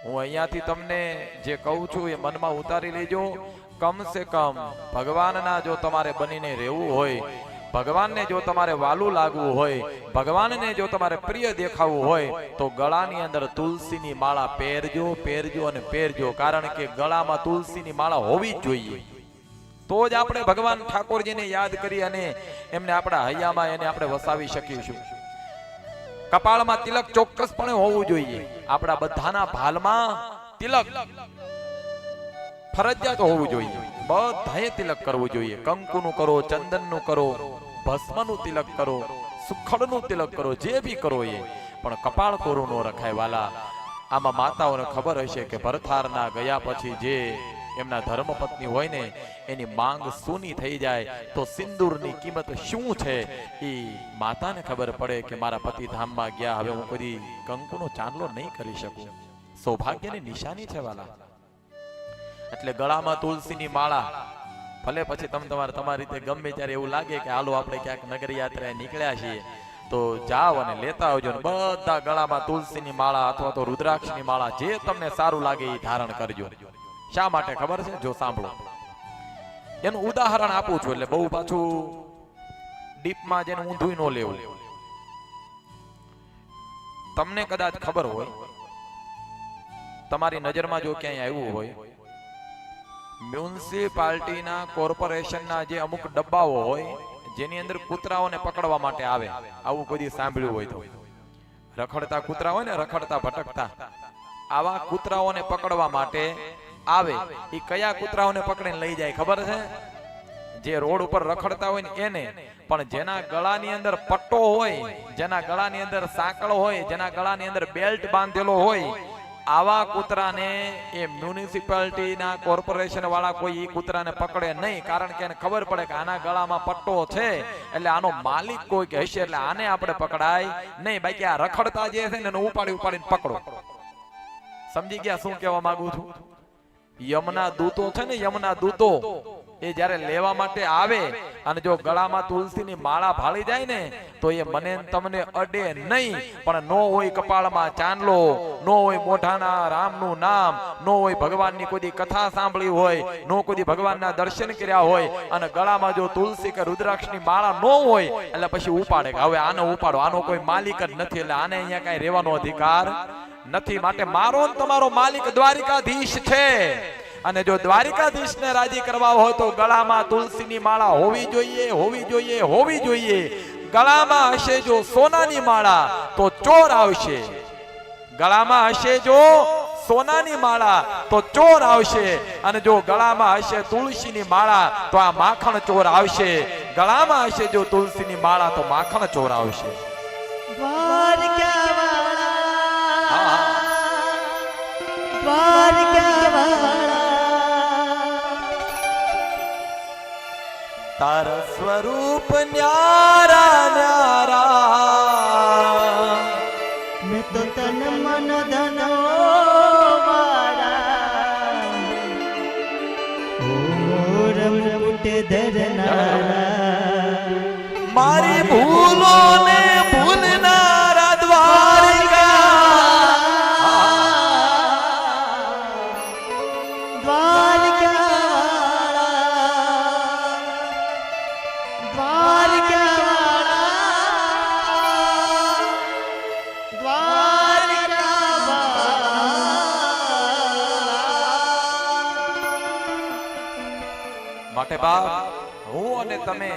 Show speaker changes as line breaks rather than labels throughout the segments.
હું અહીંયાથી તમને જે કહું છું એ મનમાં ઉતારી લેજો. કમ સે કમ ભગવાનના જો તમારે બનીને રહેવું હોય, ભગવાનને જો તમારે વાલું લાગવું હોય, ભગવાનને જો તમારે પ્રિય દેખાવું હોય, તો ગળાની અંદર તુલસીની માળા પહેરજો, પહેરજો અને પહેરજો. કારણ કે ગળામાં તુલસીની માળા હોવી જ જોઈએ. તો જ આપણે ભગવાન ઠાકોરજીને યાદ કરી અને એમને આપણા હૈયામાં એને આપણે વસાવી શકીશું. કપાળમાં તિલક ચોક્કસપણે હોવું જોઈએ. આપણા બધાના ભાલમાં તિલક ફરજિયાત હોવું જોઈએ. બધાએ તિલક કરવું જોઈએ. કંકુનું કરો, ચંદનનું કરો, ભસ્મનું તિલક કરો, સુખડનું તિલક કરો, જે બી કરો એ, પણ કપાળ કોરું ન રખાય વાલા. આમાં માતાઓને ખબર હશે કે ભરથારના ગયા પછી જે એમના ધર્મપત્ની હોય ને એની માંગ સૂની થઈ જાય તો સિંદૂરની કિંમત શું છે એ માતાને ખબર પડે કે મારા પતિ ધામમાં ગયા, હવે હું કોઈ કંકુનો ચાંદલો નહીં કરી શકું. સૌભાગ્યની નિશાની છે વાલા. એટલે ગળામાં તુલસીની માળા, ભલે પછી તમે તમારી રીતે ગમે ત્યારે એવું લાગે કે હાલો આપણે ક્યાંક નગર યાત્રાએ નીકળ્યા છીએ તો જાઓ અને લેતા આવજો ને બધા ગળામાં તુલસીની માળા અથવા તો રુદ્રાક્ષની માળા જે તમને સારું લાગે એ ધારણ કરજો. શા માટે ખબર છે? જો સાંભળો, એનું ઉદાહરણ આપું છું એટલે બહુ પાછું ડીપમાં જેને ઊંધું ન લેવું. તમને કદાચ ખબર હોય, તમારી નજરમાં જો ક્યાંય આવ્યું હોય, મ્યુનિસિપાલિટીના કોર્પોરેશનના જે અમુક ડબ્બાઓ હોય જેની અંદર કૂતરાઓને પકડવા માટે આવે, આવું કોઈ સાંભળ્યું હોય તો, રખડતા કૂતરા હોય ને, રખડતા ભટકતા, આવા કૂતરાઓને પકડવા માટે આવે. એ કયા કૂતરાઓને પકડીને લઈ જાય ખબર છે? જે રોડ ઉપર રખડતા હોય ને એને. પણ જેના ગળાની અંદર પટ્ટો હોય, જેના ગળાની અંદર સાંકળ હોય, જેના ગળાની અંદર બેલ્ટ બાંધેલો હોય, આવા કૂતરાને એ મ્યુનિસિપાલિટીના કોર્પોરેશન વાળા કોઈ એ કૂતરાને પકડે નહીં. કારણ કે એને ખબર પડે કે આના ગળામાં પટ્ટો છે એટલે આનો માલિક કોઈ કે હશે એટલે આને આપણે પકડાય નહીં. બાકી આ રખડતા જે છે ને એને ઉપાડીને પકડો. સમજી ગયા શું કહેવા માંગુ છું? યમના દૂતો છે ને, યમના દૂતો એ જ્યારે લેવા માટે આવે અને જો ગળામાં તુલસીની માળા ભાળી જાય ને તો એ મને તમને અડે નહીં. પણ નો હોય કપાળમાં ચાંદલો, નો હોય મોઢાના રામનું નામ, નો હોય ભગવાનની કોઈ કથા સાંભળી હોય, નો કોઈ ભગવાનના દર્શન કર્યા હોય અને ગળામાં જો તુલસી કે રુદ્રાક્ષની માળા નો હોય એટલે પછી ઉપાડે કે હવે આને ઉપાડો, આનો કોઈ માલિક જ નથી એટલે આને અહીંયા કઈ રહેવાનો અધિકાર નથી. માટે મારો તમારો માલિક દ્વારિકાધીશ છે અને જો દ્વારિકાધીશને રાજી કરવા હોય તો ગળામાં તુલસીની માળા હોવી જોઈએ, હોવી જોઈએ, હોવી જોઈએ. ગળામાં હશે જો સોનાની માળા તો ચોર આવશે. ગળામાં હશે જો સોનાની માળા તો ચોર આવશે અને જો ગળામાં હશે તુલસીની માળા તો આ માખણ ચોર આવશે. ગળામાં હશે જો તુલસીની માળા તો માખણ ચોર આવશે. તારા સ્વરૂપ ન્યારા ન્યારા,
મેં તો તન મન ધનો મારા, ઓ મોર મુકુટ ધરનારા,
મારી ભૂલો ને ભૂલનારા દ્વારિકા માટે બાપ, હું અને તમે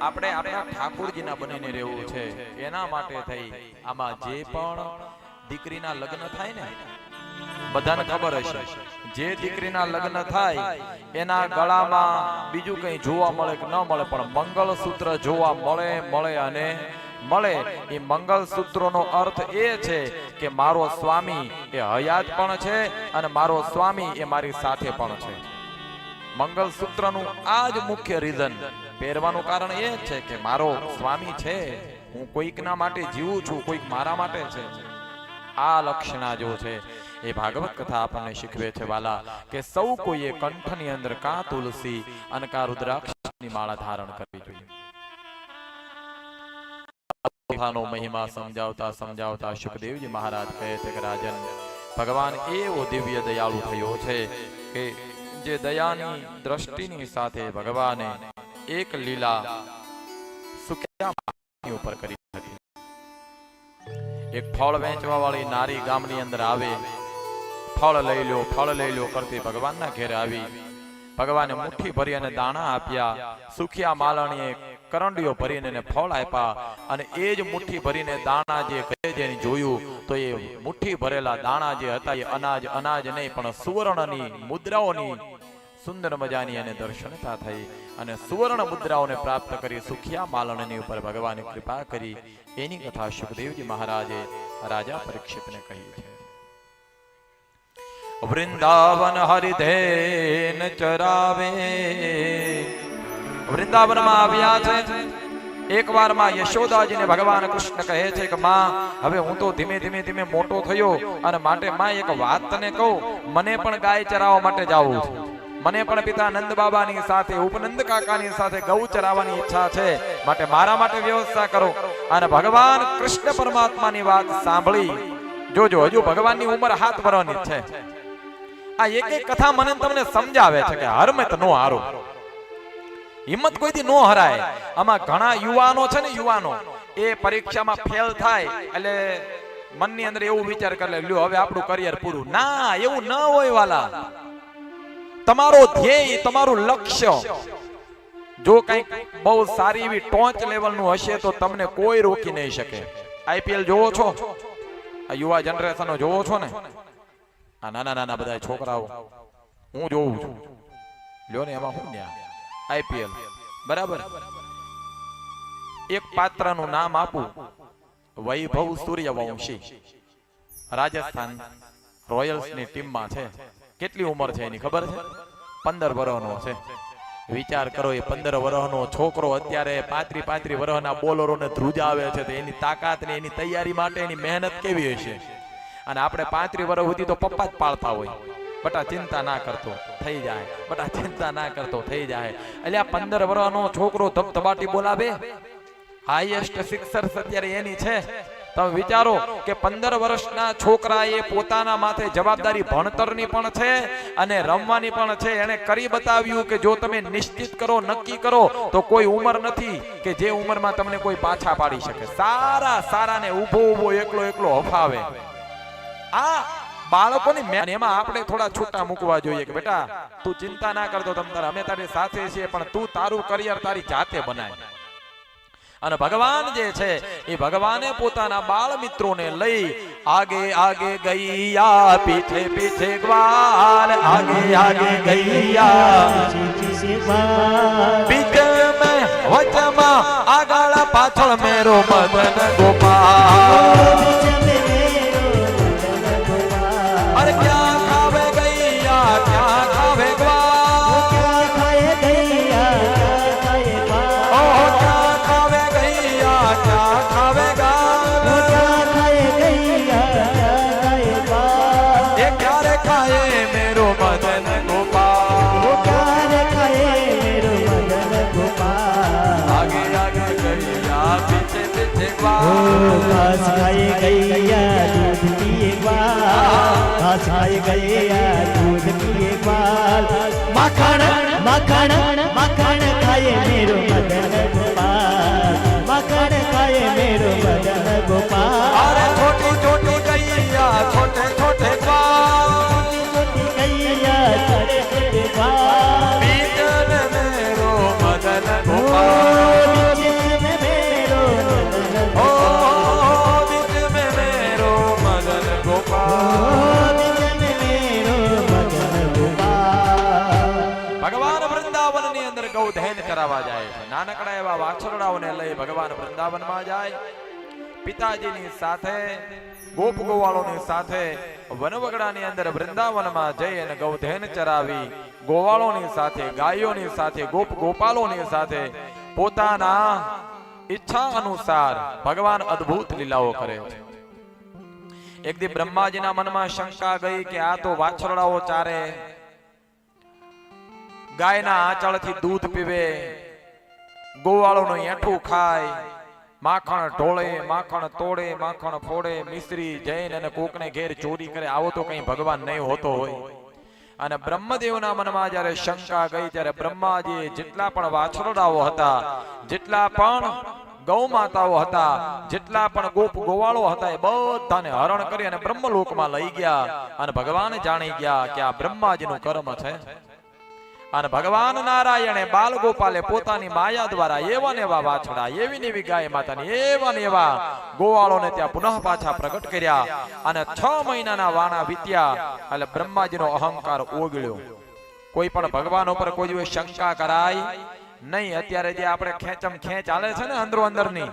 આપણે આપણા ઠાકોરજીના બનીને રહેવું છે. એના માટે થઈ આમાં જે પણ દીકરીના લગ્ન થાય ને, બધાને ખબર હશે, જે દીકરીના લગ્ન થાય એના ગળામાં બીજું કઈ જોવા મળે કે ન મળે પણ મંગળસૂત્ર જોવા મળે અને મળે. એ મંગળસૂત્રનો અર્થ એ છે કે મારો સ્વામી એ હયાત પણ છે અને મારો સ્વામી એ મારી સાથે પણ છે. મંગળસૂત્રનું આ જ મુખ્ય રીઝન પહેરવાનું કારણ એ છે કે મારો સ્વામી છે, હું કોઈકના માટે જીવું છું, કોઈક મારા માટે છે. આ લક્ષણા જો છે એ ભાગવત કથા આપણને શીખવે છે વાલા કે સૌ કોઈએ કંઠની અંદર કા તુલસી અને કા રુદ્રાક્ષની માળા ધારણ કરવી જોઈએ. મહિમા સમજાવતા સમજાવતા સુખદેવજી મહારાજ કહે છે કે રાજન, ભગવાન એવો દિવ્ય દયાળુ થયો છે કે જે દયાની દ્રષ્ટિની સાથે ભગવાને એક લીલા સુખ્યા ઉપર કરી હતી. એક ફળ વેચવા વાળી નારી ગામની અંદર આવે, ફળ લઈ લો કરતી ભગવાનના ઘેરે આવી. ભગવાને મુઠ્ઠી ભરી અને દાણા આપ્યા. સુખિયા માલણીએ કરંડીઓ ભરીને એને ફળ આપ્યા અને એ જ મુઠ્ઠી ભરીને દાણા જે કહે છે એની જોયું તો એ મુઠ્ઠી ભરેલા દાણા જે હતા એ અનાજ નહીં પણ સુવર્ણની મુદ્રાઓની સુંદર મજાની એને દર્શનતા થઈ અને સુવર્ણ મુદ્રાઓને પ્રાપ્ત કરી સુખિયા માલણની ઉપર ભગવાને કૃપા કરી. એની કથા સુખદેવજી મહારાજે રાજા પરીક્ષિતને કહી છે. વૃંદાવન હરિધેન ચરાવે, વૃંદાવનમાં આવ્યા છે. એકવાર માં યશોદાજીને ભગવાન કૃષ્ણ કહે છે કે માં હવે હું તો ધીમે ધીમે મોટો થયો અને માટે માં એક વાત તને કહું, મને પણ ગાય ચરાવવા માટે જાવું છે. મને પણ પિતા નંદ બાબાની સાથે ઉપનંદ કાકાની સાથે ગૌ ચરાવવાની ઈચ્છા છે, માટે મારા માટે વ્યવસ્થા કરો. અને ભગવાન કૃષ્ણ પરમાત્માની વાત સાંભળી, જોજો હજુ ભગવાનની ઉંમર 7 વર્ષની છે. આ એક એક કથા મને તમને સમજાવે છે કે હરમત નો હારો, હિંમત કોઈથી નો હરાય. આમાં ઘણા યુવાનો છે ને, યુવાનો એ પરીક્ષામાં ફેલ થાય એટલે મનની અંદર એવું વિચાર કરે લ્યો હવે આપણું કરિયર પૂરું. ના, એવું ન હોય વાલા. તમારો ધ્યેય, તમારું લક્ષ્ય જો કંઈક બહુ સારી એવી ટોચ લેવલનું હશે તો તમને કોઈ રોકી નહીં શકે. આઈપીએલ જોવો છો? આ યુવા જનરેશનો જોવો છો ને? આ નાના બધા છોકરાઓ હું જોઉં છું. લ્યો ને એમાં હું ન્યા આઈપીએલ બરાબર. એક પાત્રનું નામ આપું, વૈભવ સૂર્યવંશી, રાજસ્થાન રોયલ્સની ટીમમાં છે. કેટલી ઉંમર છે એની ખબર છે? 15 વર્ષનો છે. વિચાર કરો, એ 15 વર્ષનો છોકરો અત્યારે 35 વર્ષના બોલરોને ધ્રુજાવે છે તો એની તાકાત ને એની તૈયારી માટે એની મહેનત કેવી હશે. અને આપણે 35 વર્ષ સુધી તો પપ્પા જ પાળતા હોય, બટા ચિંતા ના કરતો થઈ જાય, બટા ચિંતા ના કરતો થઈ જાય. એટલે આ 15 વર્ષનો છોકરો ધબધબાટી બોલાવે, હાઈએસ્ટ સિક્સર્સ અત્યારે એની છે. તમે વિચારો કે 15 વર્ષના છોકરા એ પોતાના માથે જવાબદારી ભણતરની પણ છે અને રમવાની પણ છે. એને કરી બતાવ્યું કે જો તમે નિશ્ચિત કરો, નક્કી કરો તો કોઈ ઉંમર નથી કે જે ઉંમરમાં તમને કોઈ પાછા પાડી શકે. સારાને ઊભો એકલો હફાવે. આ બાળકોની એમાં આપણે થોડા છૂટા મૂકવા જોઈએ કે બેટા તું ચિંતા ના કરતો, અમે તારી સાથે છીએ, પણ તું તારું કરિયર તારી જાતે બનાય. અને ભગવાન જે છે એ ભગવાને પોતાના બાળ મિત્રોને લઈ આગે ગૈયા પીછે પીછે ગ્વાલ, આગે ગૈયા બીચ મેં વચમાં આગળ પાછળ મેરો મદન ગોપાલ. અરે ક્યાં ખાવે ગૈયા, ક્યાં ખાવે ગ્વાલ, ક્યાં ખાવે ગૈયા, ક્યાં ખાવે ગાલ, એ ક્યારે ખાએ મેરો મદન ગોપાલ, આગે ગૈયા પીછે પીછે ગ્વાલ,
ઘાસ ખાए गैया दूध पिए ग्वाल, घास खाए गैया दूध पिए ग्वाल, मक्खन खाए मेरो मदन गोपाल, मक्खन खाए मेरो मदन गोपाल.
अरे छोटी छोटी गैया छोटे छोटे ग्वाल,
छोटी गैया छोटे छोटे ग्वाल,
बीच में मेरो मदन गोपाल,
बीच में मेरो मदन गोपाल,
बीच में मेरो मदन गोपाल,
बीच में मेरो मदन गोपाल.
ભગવાન વૃંદાવનની અંદર ગૌધેન કરાવવા જાય છે. નાનકડા એવા વાછરડાઓને લઈ ભગવાન વૃંદાવનમાં જાય. પિતાજીની સાથે, ગોપ ગોવાળોની સાથે વનવગડાની અંદર વૃંદાવનમાં જઈ અને ગૌધેન ચરાવી, ગોવાળોની સાથે, ગાયોની સાથે, ગોપ ગોપાલોની સાથે પોતાના ઈચ્છા અનુસાર ભગવાન અદ્ભુત લીલાઓ કરે છે. એક દી બ્રહ્માજીના મનમાં શંકા ગઈ કે આ તો વાછરડાઓ ચારે, ગાયના આંચળથી દૂધ પીવે, ગોવાળોનું એઠું ખાય, માખણ ઢોળે, માખણ તોડે, માખણ ફોડે, મિશ્રી જૈન અને કોકને ઘેર ચોરી કરે, આવો તો કઈ ભગવાન નહીં હોતો હોય. અને બ્રહ્મદેવના મનમાં જ્યારે શંકા ગઈ ત્યારે બ્રહ્માજી જેટલા પણ વાછરડાઓ હતા, જેટલા પણ ગૌ માતાઓ હતા, જેટલા પણ ગોપ ગોવાળો હતા, એ બધાને હરણ કરી અને બ્રહ્મલોકમાં લઈ ગયા. અને ભગવાન જાણી ગયા કે આ બ્રહ્માજીનું કર્મ છે. અને ભગવાન નારાયણે બાલ ગોપાલે પોતાની માયા દ્વારા એવા ને એવા વાછડા, એવી ને એવી ગાય માતાની એવા ને એવા ગોવાળોને ત્યાં પુનઃ પાછા પ્રગટ કર્યા. અને 6 મહિનાના વાણા વીત્યા એટલે બ્રહ્માજીનો અહંકાર ઓગળ્યો. કોઈ પણ ભગવાન ઉપર કોઈ દિવસ શંકા કરાય નહીં. અત્યારે જે આપણે ખેંચમ ખેંચ ચાલે છે ને અંદરો અંદરની,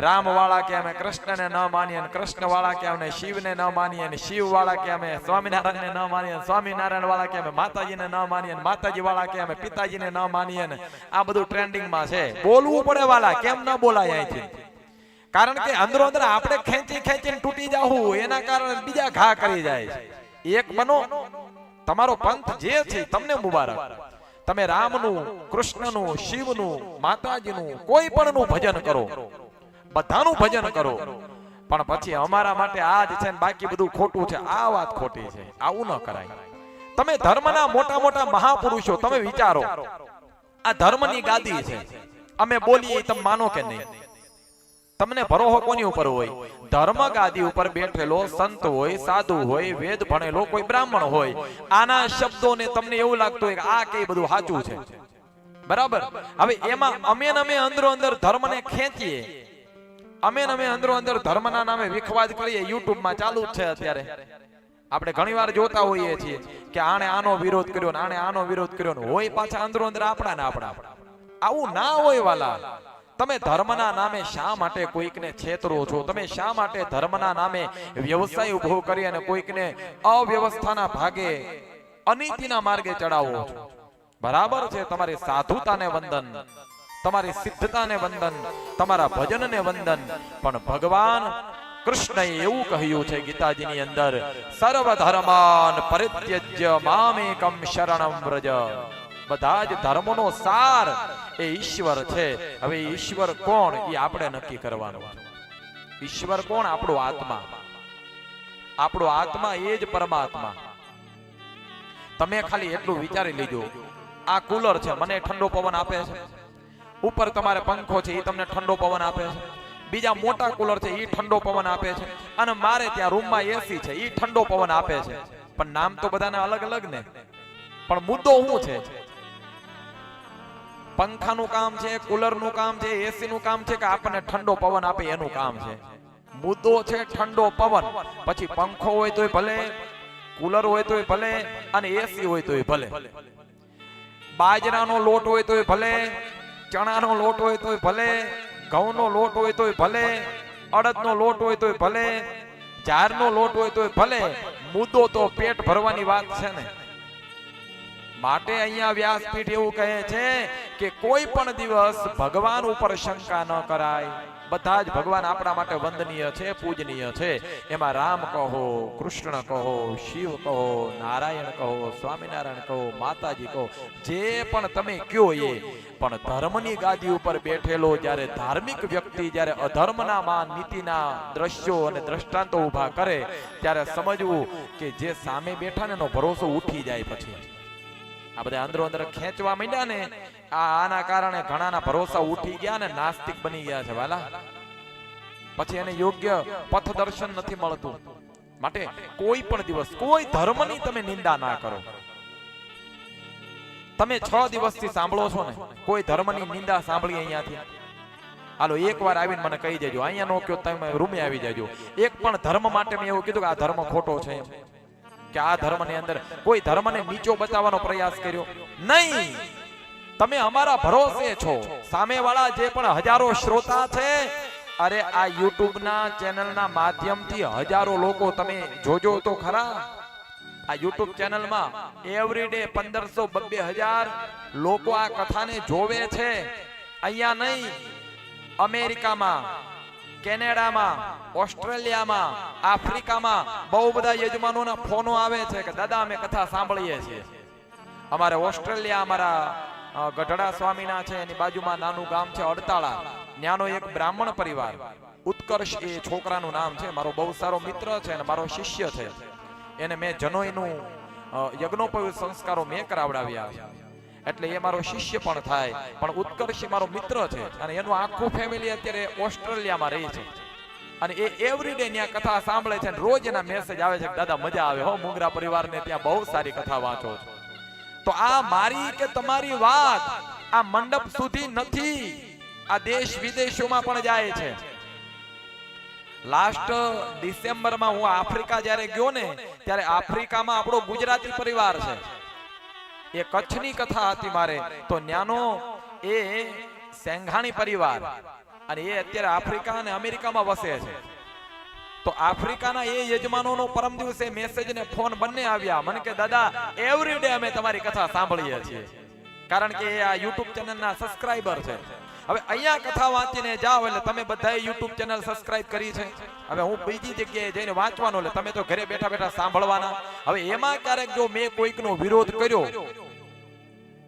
રામ વાળા કે અમે કૃષ્ણને ન માનીએ, કૃષ્ણ વાળા કે અમે શિવને ન માનીએ, શિવ વાળા કે અમે સ્વામિનારાયણને ન માનીએ, સ્વામિનારાયણ વાળા કે અમે માતાજીને ન માનીએ, માતાજી વાળા કે અમે પિતાજીને ન માનીએ. આ બધું ટ્રેન્ડિંગમાં છે. બોલવું પડે વાલા, કેમ ન બોલાય અહીંથી? કારણ કે અંદરો અંદર આપણે ખેંચી ખેંચીને તૂટી જાવું, એના કારણે બીજા ઘા કરી જાય છે. એક બનો, તમારો પંથ જે છે તમને મુબારક. તમે રામનું, કૃષ્ણનું, શિવનું, માતાજીનું, કોઈ પણનું ભજન કરો, બધાનું ભજન કરો, પણ પછી અમારા માટે આ જ છે ને બાકી બધું ખોટું છે, આ વાત ખોટી છે. આવું ન કરાય. તમે ધર્મના મોટા મોટા મહાપુરુષો, તમે વિચારો, આ ધર્મની ગાદી છે. અમે બોલીએ તમે માનો કે નહીં? તમને ભરોહો કોની ઉપર હોય? ધર્મ ગાદી ઉપર બેઠેલો સંત હોય, સાધુ હોય, વેદ ભણેલો કોઈ બ્રાહ્મણ હોય. આના શબ્દોને તમને એવું લાગતું હોય કે આ કઈ બધું સાચું છે, બરાબર? હવે એમાં અમે અંદરો અંદર ધર્મને ખેંચીએ, અમે અંદરો અંદર ધર્મના નામે વિખવાદ કરીએ. યુટ્યુબમાં ચાલુ જ છે અત્યારે. આપણે ઘણીવાર જોતા હોઈએ છીએ કે આણે આનો વિરોધ કર્યો ને આણે આનો વિરોધ કર્યો ને હોય પાછા અંદરો અંદર આપણા ને આપણા. આવું ના હોય વાલા. તમે ધર્મના નામે શા માટે કોઈકને છેતરો છો? તમે શા માટે ધર્મના નામે વ્યવસાય ઉભો કરી અને કોઈકને અવ્યવસ્થાના ભાગે, અનીતિના માર્ગે ચડાવો છો? બરાબર છે, તમારી સાધુતાને વંદન, તમારી સિદ્ધતાને વંદન, તમારા ભજનને વંદન, પણ ભગવાન કૃષ્ણએ એવું કહ્યું છે ગીતાજીની અંદર, સર્વ ધર્માન પરિત્યજ્ય મામેકમ શરણમ વ્રજ. બધા જ ધર્મોનો સાર એ ઈશ્વર છે. હવે ઈશ્વર કોણ એ આપણે નક્કી કરવાનું. ઈશ્વર કોણ? આપણો આત્મા. આપણો આત્મા એ જ પરમાત્મા. તમે ખાલી એટલું વિચારી લીજો, આ કુલર છે, મને ઠંડો પવન આપે છે. ઉપર તમારે પંખો છે, એ તમને ઠંડો પવન આપે છે. બીજા મોટા કુલર છે, એ ઠંડો પવન આપે છે. અને મારે ત્યાં રૂમમાં એસી છે, એ ઠંડો પવન આપે છે. પણ નામ તો બધાના અલગ અલગ ને. પણ મુદ્દો શું છે? પંખાનું કામ છે, કુલરનું કામ છે, એસી નું કામ છે કે આપણને ઠંડો પવન આપે એનું કામ છે. મુદ્દો છે ઠંડો પવન. પછી પંખો હોય તોય ભલે, કુલર હોય તોય ભલે, અને એસી હોય તોય ભલે, બાજરાનો લોટ હોય તોય ભલે, ચણાનો લોટ હોય તોય ભલે, ઘઉંનો લોટ હોય તોય ભલે, અડદનો લોટ હોય તોય ભલે, જારનો લોટ હોય તોય ભલે. મુદ્દો તો પેટ ભરવાની વાત છે ને. માટે અહીંયા વ્યાસપીઠ એવું કહે છે કે કોઈ પણ દિવસ ભગવાન ઉપર શંકા ન કરાય. બધા જ ભગવાન આપણા માટે વંદનીય છે, પૂજનીય છે. એમાં રામ કહો, કૃષ્ણ કહો, શિવ કહો, નારાયણ કહો, સ્વામિનારાયણ કહો, માતાજી કહો, જે પણ તમે કયો એ. પણ ધર્મની ગાદી ઉપર બેઠેલો જ્યારે ધાર્મિક વ્યક્તિ જ્યારે અધર્મના માન નીતિના દ્રશ્યો અને દ્રષ્ટાંતો ઊભા કરે ત્યારે સમજવું કે જે સામે બેઠા ને એનો ભરોસો ઉઠી જાય. પછી આ બધા અંદરો અંદર ખેંચવા માંડ્યા ને, આના કારણે ઘણાના ભરોસા ઉઠી ગયા ને નાસ્તિક બની ગયા છે વાલા. પછી એને યોગ્ય પથ દર્શન નથી મળતું. માટે કોઈ પણ દિવસ કોઈ ધર્મની તમે નિંદા ના કરો. તમે 6 દિવસથી સાંભળો છો ને, કોઈ ધર્મની નિંદા સાંભળી અહીંયાથી? હાલો એકવાર આવીને મને કહી દેજો. અહીંયા નો કયો, તમે રૂમે આવી જાજો. એક પણ ધર્મ માટે મેં એવું કીધું કે આ ધર્મ ખોટો છે, કે આ ધર્મની અંદર કોઈ ધર્મને નીચો બતાવવાનો પ્રયાસ કર્યો નહીં. તમે અમારા ભરોસે છો. સામેવાળા જે પણ હજારો શ્રોતા છે, અરે આ યુટ્યુબ ના ચેનલના માધ્યમથી હજારો લોકો તમે જોજો તો ખરા. આ યુટ્યુબ ચેનલમાં એવરી ડે 1500-2000 લોકો આ કથાને જોવે છે. અહીંયા નહીં, અમેરિકામાં, કેનેડામાં, ઓસ્ટ્રેલિયામાં, આફ્રિકામાં બહુ બધા યજમાનોના ફોનો આવે છે કે દાદા અમે કથા સાંભળીએ છીએ. અમારે ઓસ્ટ્રેલિયા, અમારા ગઢડા સ્વામીના છે, એની બાજુમાં નાનું ગામ છે અડતાળા, ન્યાનો એક બ્રાહ્મણ પરિવાર, ઉત્કર્ષ એ છોકરાનું નામ છે, મારો બહુ સારો મિત્ર છે અને મારો શિષ્ય છે. એને મેં જનોઈનું યજ્ઞોપવિત સંસ્કારો મેં કરાવડાવ્યા છે, એટલે એ મારો શિષ્ય પણ થાય. પણ ઉત્કર્ષ મારો મિત્ર છે અને એનું આખું ફેમિલી અત્યારે ઓસ્ટ્રેલિયામાં રહે છે અને એ એવરીડે ત્યાં કથા સાંભળે છે અને રોજ એના મેસેજ આવે છે કે દાદા મજા આવે હો, મુંગરા પરિવારને ત્યાં બહુ સારી કથા વાંચો છો. તો આ મારી કે તમારી વાત આ મંડપ સુધી નથી, આ દેશ વિદેશોમાં પણ જાય છે. લાસ્ટ ડિસેમ્બરમાં હું આફ્રિકા જ્યારે ગયો ને, ત્યારે આફ્રિકામાં આપણો ગુજરાતી પરિવાર છે, એ કચ્છની કથા હતી મારે, તો ન્યાનો એ સેંઘાણી પરિવાર અને એ અત્યારે આફ્રિકા અને અમેરિકામાં વસે છે. તો આફ્રિકાના એ યજમાનોનો પરમ દિવસે મેસેજ ને ફોન બંને આવ્યા મને કે દાદા એવરીડે અમે તમારી કથા સાંભળીએ છીએ, કારણ કે એ આ યુટ્યુબ ચેનલના સબસ્ક્રાઇબર છે. હવે અહીંયા કથા વાંચીને જાઓ એટલે તમે બધાએ યુટ્યુબ ચેનલ સબસ્ક્રાઇબ કરી છે, હવે હું બીજી જગ્યાએ જઈને વાંચવાનો એટલે તમે તો ઘરે બેઠા બેઠા સાંભળવાના. હવે એમાં ક્યારેક જો મેં કોઈકનો વિરોધ કર્યો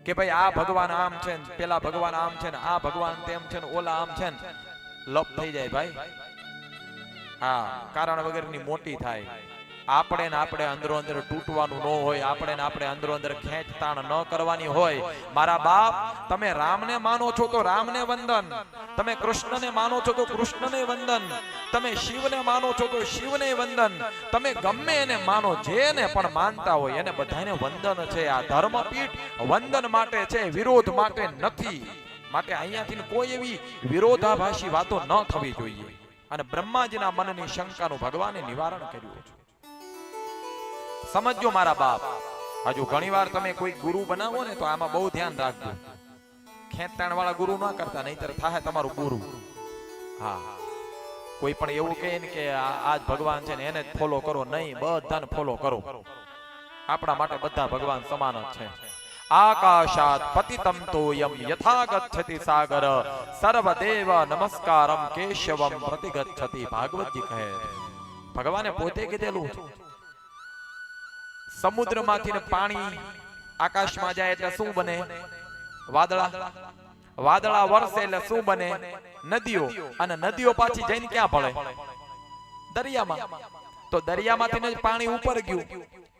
કે ભાઈ આ ભગવાન આમ છે ને પેલા ભગવાન આમ છે ને આ ભગવાન તેમ છે ને ઓલા આમ છે ને, લપ થઈ જાય ભાઈ. હા, કારણ વગરની મોટી થાય. આપણે ને આપણે અંદરો અંદર તૂટવાનું ન હોય, આપણે ને આપણે અંદરો અંદર ખેંચતાણ ન કરવાની હોય. મારા બાપ, તમે રામને માનો છો તો રામને વંદન, તમે કૃષ્ણને માનો છો તો કૃષ્ણને વંદન, તમે શિવને માનો છો તો શિવને વંદન, તમે ગમે એને માનો, જેને પણ માનતા હોય એને બધાને વંદન છે. આ ધર્મપીઠ વંદન માટે છે, વિરોધ માટે નથી. માટે અહીંયાથી કોઈ એવી વિરોધાભાસી વાતો ન થવી જોઈએ. અને બ્રહ્માજીના મનની શંકાનું ભગવાને નિવારણ કર્યું છે. સમજો મારા બાપ, હજુ ઘણીવાર તમે કોઈ ગુરુ બનાવો ને તો આમાં બહુ ધ્યાન રાખજો, ખેંચાણ વાળા ગુરુ ના કરતા, નહીતર થાય તમારું ગુરુ. હા, કોઈ પણ એવું કહે ને કે આજ ભગવાન છે ને એને જ ફોલો કરો, નહીં, બધાને ફોલો કરો. આપણા માટે બધા ભગવાન સમાન જ છે. આકાશાત પતિતમ તોયમ યથા ગચ્છતિ સાગર સર્વદેવ નમસ્કારમ કેશવમ પ્રતિગચ્છતિ. ભાગવતજી કહે ભગવાને પોતે કીધેલું છે. સમુદ્રમાંથી ને પાણી આકાશમાં જાય એટલે શું બને? વાદળા. વાદળા વરસે એટલે શું બને? નદીઓ. અને નદીઓ પાછી જઈને ક્યાં ભળે? દરિયામાં. તો દરિયામાંથી જ પાણી ઉપર ગયું,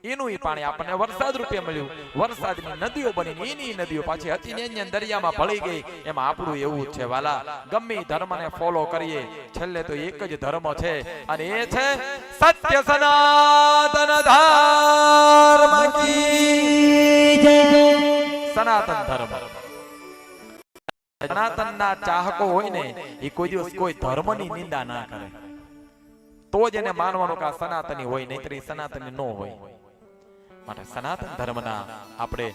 એનું પાણી આપણને વરસાદ રૂપે મળ્યું, વરસાદની નદીઓ બની, એની નદીઓ પાછી હતી દરિયામાં ભળી ગઈ. એમાં આપણું એવું જ છે વાલા, ગમે ધર્મને ફોલો કરીએ, છેલ્લે તો એક જ ધર્મ છે અને એ છે સત્ય સનાતન ધર્મ કી જય. સનાતન ધર્મ. સનાતનના ચાહકો હોય ને એ કોઈ દિવસ કોઈ ધર્મની નિંદા ના કરે, તો જ એને માનવાનું કે આ સનાતની હોય, નહીતર એ સનાતની ન હોય. માટે સનાતન ધર્મના આપણે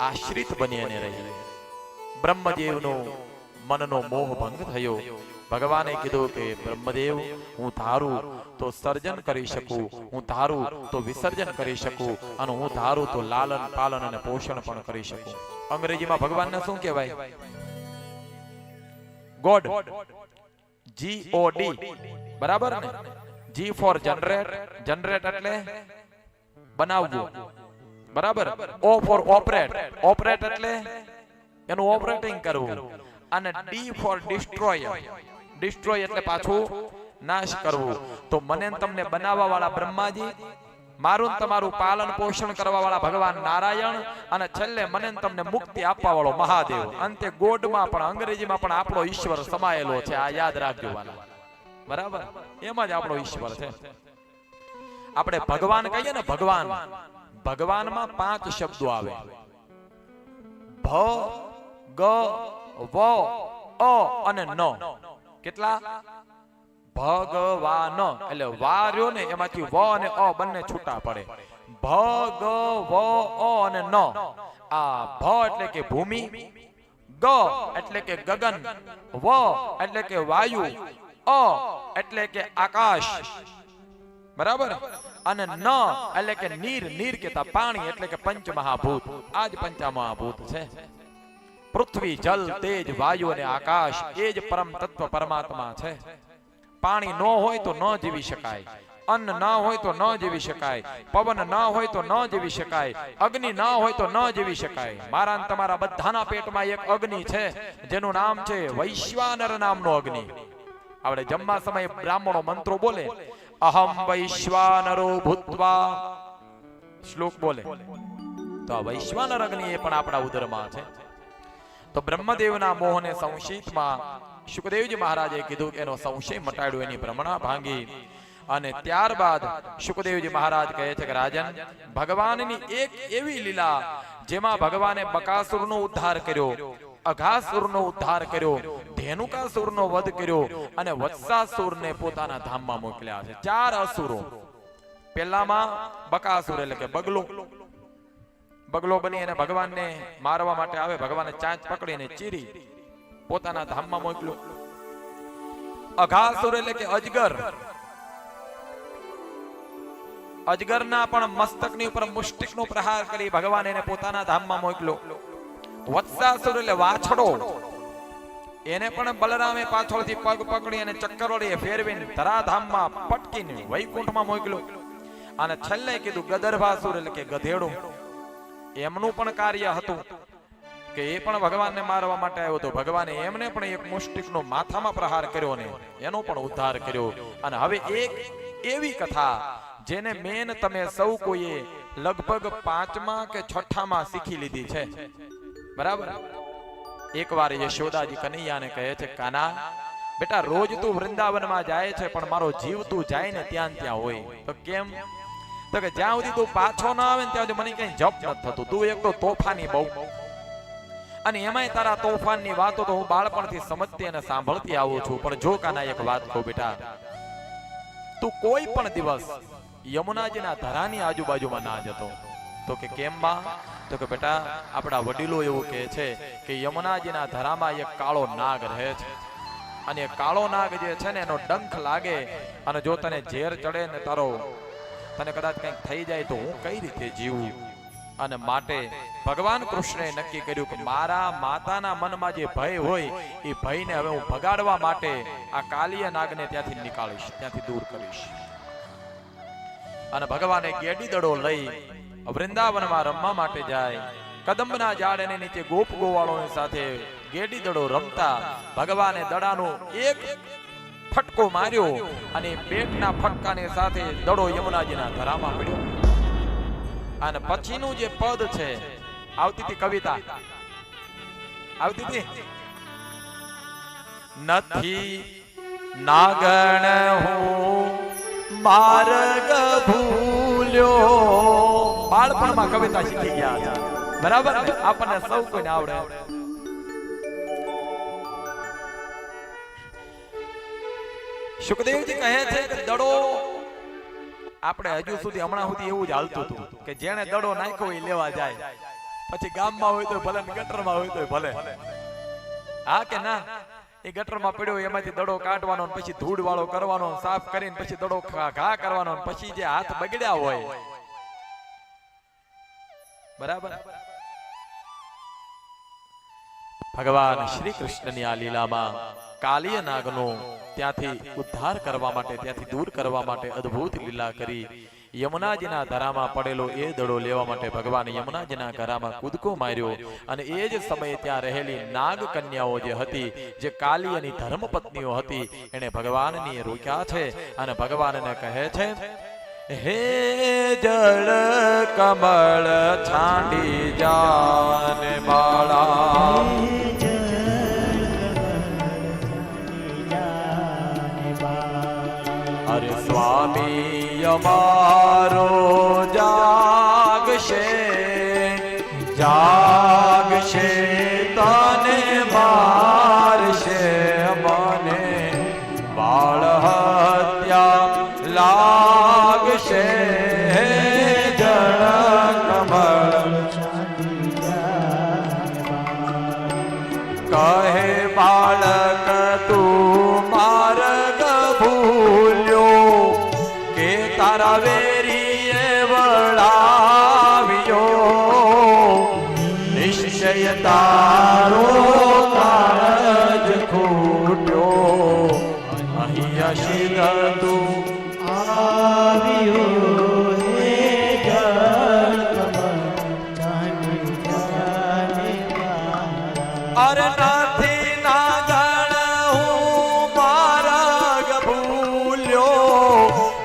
આશ્રિત બનીને રહીએ. બ્રહ્મદેવનો મનનો મોહ ભંગ થયો. ભગવાને કીધું કે બ્રહ્મદેવ, હું ધારું તો સર્જન કરી શકું, હું ધારું તો વિસર્જન કરી શકું, અને હું ધારું તો લાલન પાલન અને પોષણ પણ કરી શકું. અંગ્રેજીમાં ભગવાનને શું કહેવાય? ગોડ. GOD. બરાબર ને? G four generate. જનરેટ એટલે બનાવવું, બરાબર? O four operate. ઓપરેટ એટલે એનું ઓપરેટિંગ કરવું. અને D ફોર ડિસ્ટ્રોય. ડિસ્ટ્રોય એટલે પાછું નાશ કરવું. તો મને તમને બનાવવા વાળા બ્રહ્માજી, મારું તમારું પાલન પોષણ કરવા વાળા ભગવાન નારાયણ, અને છેલ્લે મને તમને મુક્તિ આપવા વાળો મહાદેવ. અંતે ગોડમાં પણ અંગ્રેજીમાં પણ આપણો ઈશ્વર સમાયેલો છે. આ યાદ રાખજો વાલા, બરાબર? એમાં જ આપણો ઈશ્વર છે. આપણે ભગવાન કહીએ ને, ભગવાન, ભગવાનમાં 5 શબ્દો આવે: ભ, ગ, વ, અ અને ન. કેટલા? ભગવાન. એટલે વા રહ્યો ને, એમાંથી વ અને અ બંને છૂટા પડે. ભ, ગ, વ, અ અને ન. આ ભ એટલે કે ભૂમિ, ગ એટલે કે ગગન, વ એટલે કે વાયુ, અ એટલે કે આકાશ, બરાબર? અને ન એટલે કે નીર. નીર કેતા પાણી, એટલે કે પંચ મહાભૂત. આ જ પંચમહાભૂત છે. પૃથ્વી, જલ, તેજ, વાયુ અને આકાશ એ જ પરમ તત્વ પરમાત્મા છે. પાણી ન હોય તો ન જીવી શકાય, અન્ન ના હોય તો ન જીવી શકાય, પવન ના હોય તો ન જીવી શકાય, અગ્નિ ના હોય તો ન જીવી શકાય. મારા ને તમારા બધાના પેટમાં એક અગ્નિ છે જેનું નામ છે વૈશ્વાનર નામનો અગ્નિ. આપણે જમવા સમયે બ્રાહ્મણો મંત્રો બોલે, અહમ વૈશ્વાનરો ભૂત્વા શ્લોક બોલે, તો આ વૈશ્વાનર અગ્નિ એ પણ આપણા ઉદરમાં છે. તો બ્રહ્મદેવના મોહને સંશિતમાં શુકદેવજી મહારાજે કીધું કે એનો સંશય મટાડ્યો, એની ભ્રમણા ભાંગી. અને ત્યારબાદ શુકદેવજી મહારાજ કહે છે કે રાજન, ભગવાનની એક એવી લીલા જેમાં ભગવાને બકાસુરનો ઉદ્ધાર કર્યો, અઘાસુરનો ઉદ્ધાર કર્યો, ધેનુકાસુરનો વધ કર્યો અને વત્સાસુરને પોતાના ધામમાં મોકલ્યા છે. 4 અસુરો. પહેલામાં બકાસુર એટલે કે બગલો બની અને ભગવાનને મારવા માટે આવે, ભગવાને ચાંચ પકડીને ચીરી પોતાના ધામમાં મોકલ્યો. અઘાસુર એટલે કે અજગર, અજગરના પણ મસ્તકની ઉપર મુષ્ટિકનો પ્રહાર કરી ભગવાન એને પોતાના ધામમાં મોકલ્યો. વત્સાસુર એટલે વાછડો, એને પણ બલરામે પાછળથી પગ પકડી અને ચક્કર વડે ફેરવીને ધરાધામમાં પટકીને વૈકુંઠમાં મોકલ્યો. અને છેલ્લે કીધું ગદર્ભાસુર એટલે કે ગધેડો, એમનું પણ કાર્ય હતું કે એ પણ ભગવાનને મારવા માટે આવ્યો હતો. ભગવાને એમને પણ એક મુષ્ટિકનો માથામાં પ્રહાર કર્યો ને એનો પણ ઉદ્ધાર કર્યો. અને હવે એક એવી કથા જેને મેન તમે સૌ કોઈએ લગભગ 5મા કે 6ઠામાં શીખી લીધી છે, બરાબર. એકવાર યશોદાજી કનૈયાને કહે છે, કાના બેટા, રોજ તું વૃંદાવનમાં જાય છે પણ મારો જીવ તું જાય ને ત્યાં હોય. તો કેમ? તો કે જ્યાં સુધી તું પાછો ના આવે ને ત્યાં સુધી મને કઈ જપ નથી થતું. તું એક તો તોફાની બહુ, અને એમાંય તારા તોફાનની વાતો તો હું બાળપણથી સમજતી અને સાંભળતી આવું છું. પણ જો કાના એક વાત કહું બેટા, તું કોઈ પણ દિવસ યમુનાજીના ધરાની આજુબાજુમાં ના જતો. તો કે કેમ માં? તો કે બેટા, આપણા વડીલો એવું કહે છે કે યમુનાજીના ધરામાં એક કાળો નાગ રહે છે, અને કાળો નાગ જે છે ને એનો ડંખ લાગે અને જો તને ઝેર ચડે ને તને કદાચ કંઈક થઈ જાય તો હું કઈ રીતે જીવું? અને માટે ભગવાન કૃષ્ણએ નક્કી કર્યું કે મારા માતાના મનમાં જે ભય હોય એ ભયને હવે હું ભગાડવા માટે આ કાલિય નાગને ત્યાંથી નીકાળીશ, ત્યાંથી દૂર કરીશ. અને ભગવાને ગેડી દડો લઈ વૃંદાવનમાં રમવા માટે જાય. કદંબના ઝાડની નીચે ગોપ ગોવાળોની સાથે ગેડી દડો રમતા ભગવાને દડાનો એક ફટકો માર્યો અને પેટના ફટકાની સાથે દડો યમુનાજીના ધરામાં પડ્યો. અને પછીનું જે પદ છે, આવતી હતી કવિતા, આવતી હતી, નથી નાગણ હું માર્ગ ભૂલ્યો. બાળપણમાં કવિતા શીખી ગયા હતા, બરાબર ને? આપણને સૌ કોઈને આવડે. શુકદેવજી કહે છે કે દડો આપણે હજુ સુધી હમણાં સુધી એવું જ હાલતું હતું કે જેને દડો નાખ્યો એ લેવા જાય, પછી ગામમાં હોય તો ભલે, ગટરમાં હોય તો ભલે. હા કે ના? એ ગટરમાં પડ્યો એમાંથી દડો કાઢવાનો, પછી ધૂળ વાળો કરવાનો, સાફ કરીને પછી દડો ઘા કરવાનો, પછી જે હાથ બગડ્યા હોય, બરાબર. ભગવાન શ્રી કૃષ્ણની આ લીલામાં કાલિય નાગનો ત્યાંથી ઉદ્ધાર કરવા માટે, ત્યાંથી દૂર કરવા માટે અદ્ભુત લીલા કરી. યમુનાજીના ધરામાં પડેલો એ દડો લેવા માટે ભગવાન યમુનાજીના ઘરામાં કૂદકો માર્યો. અને એ જ સમયે ત્યાં રહેલી નાગ કન્યાઓ જે હતી, જે કાલિયની ધર્મપત્નીઓ હતી, એને ભગવાનની રોક્યા છે અને ભગવાનને કહે છે, હે જળ કમળ છાંડી જાને બાળા, અરે સ્વામી અમારો જાગશે, જાગશે તને મારશે, મને બાળ હત્યા લાગશે. જળ કમળ કહે બાળક તું માર્ગ ભૂલ્યો, કે તારા વેરીએ વળાવ્યો, અરે નાથી નાગણ હું માર્ગ ભૂલ્યો,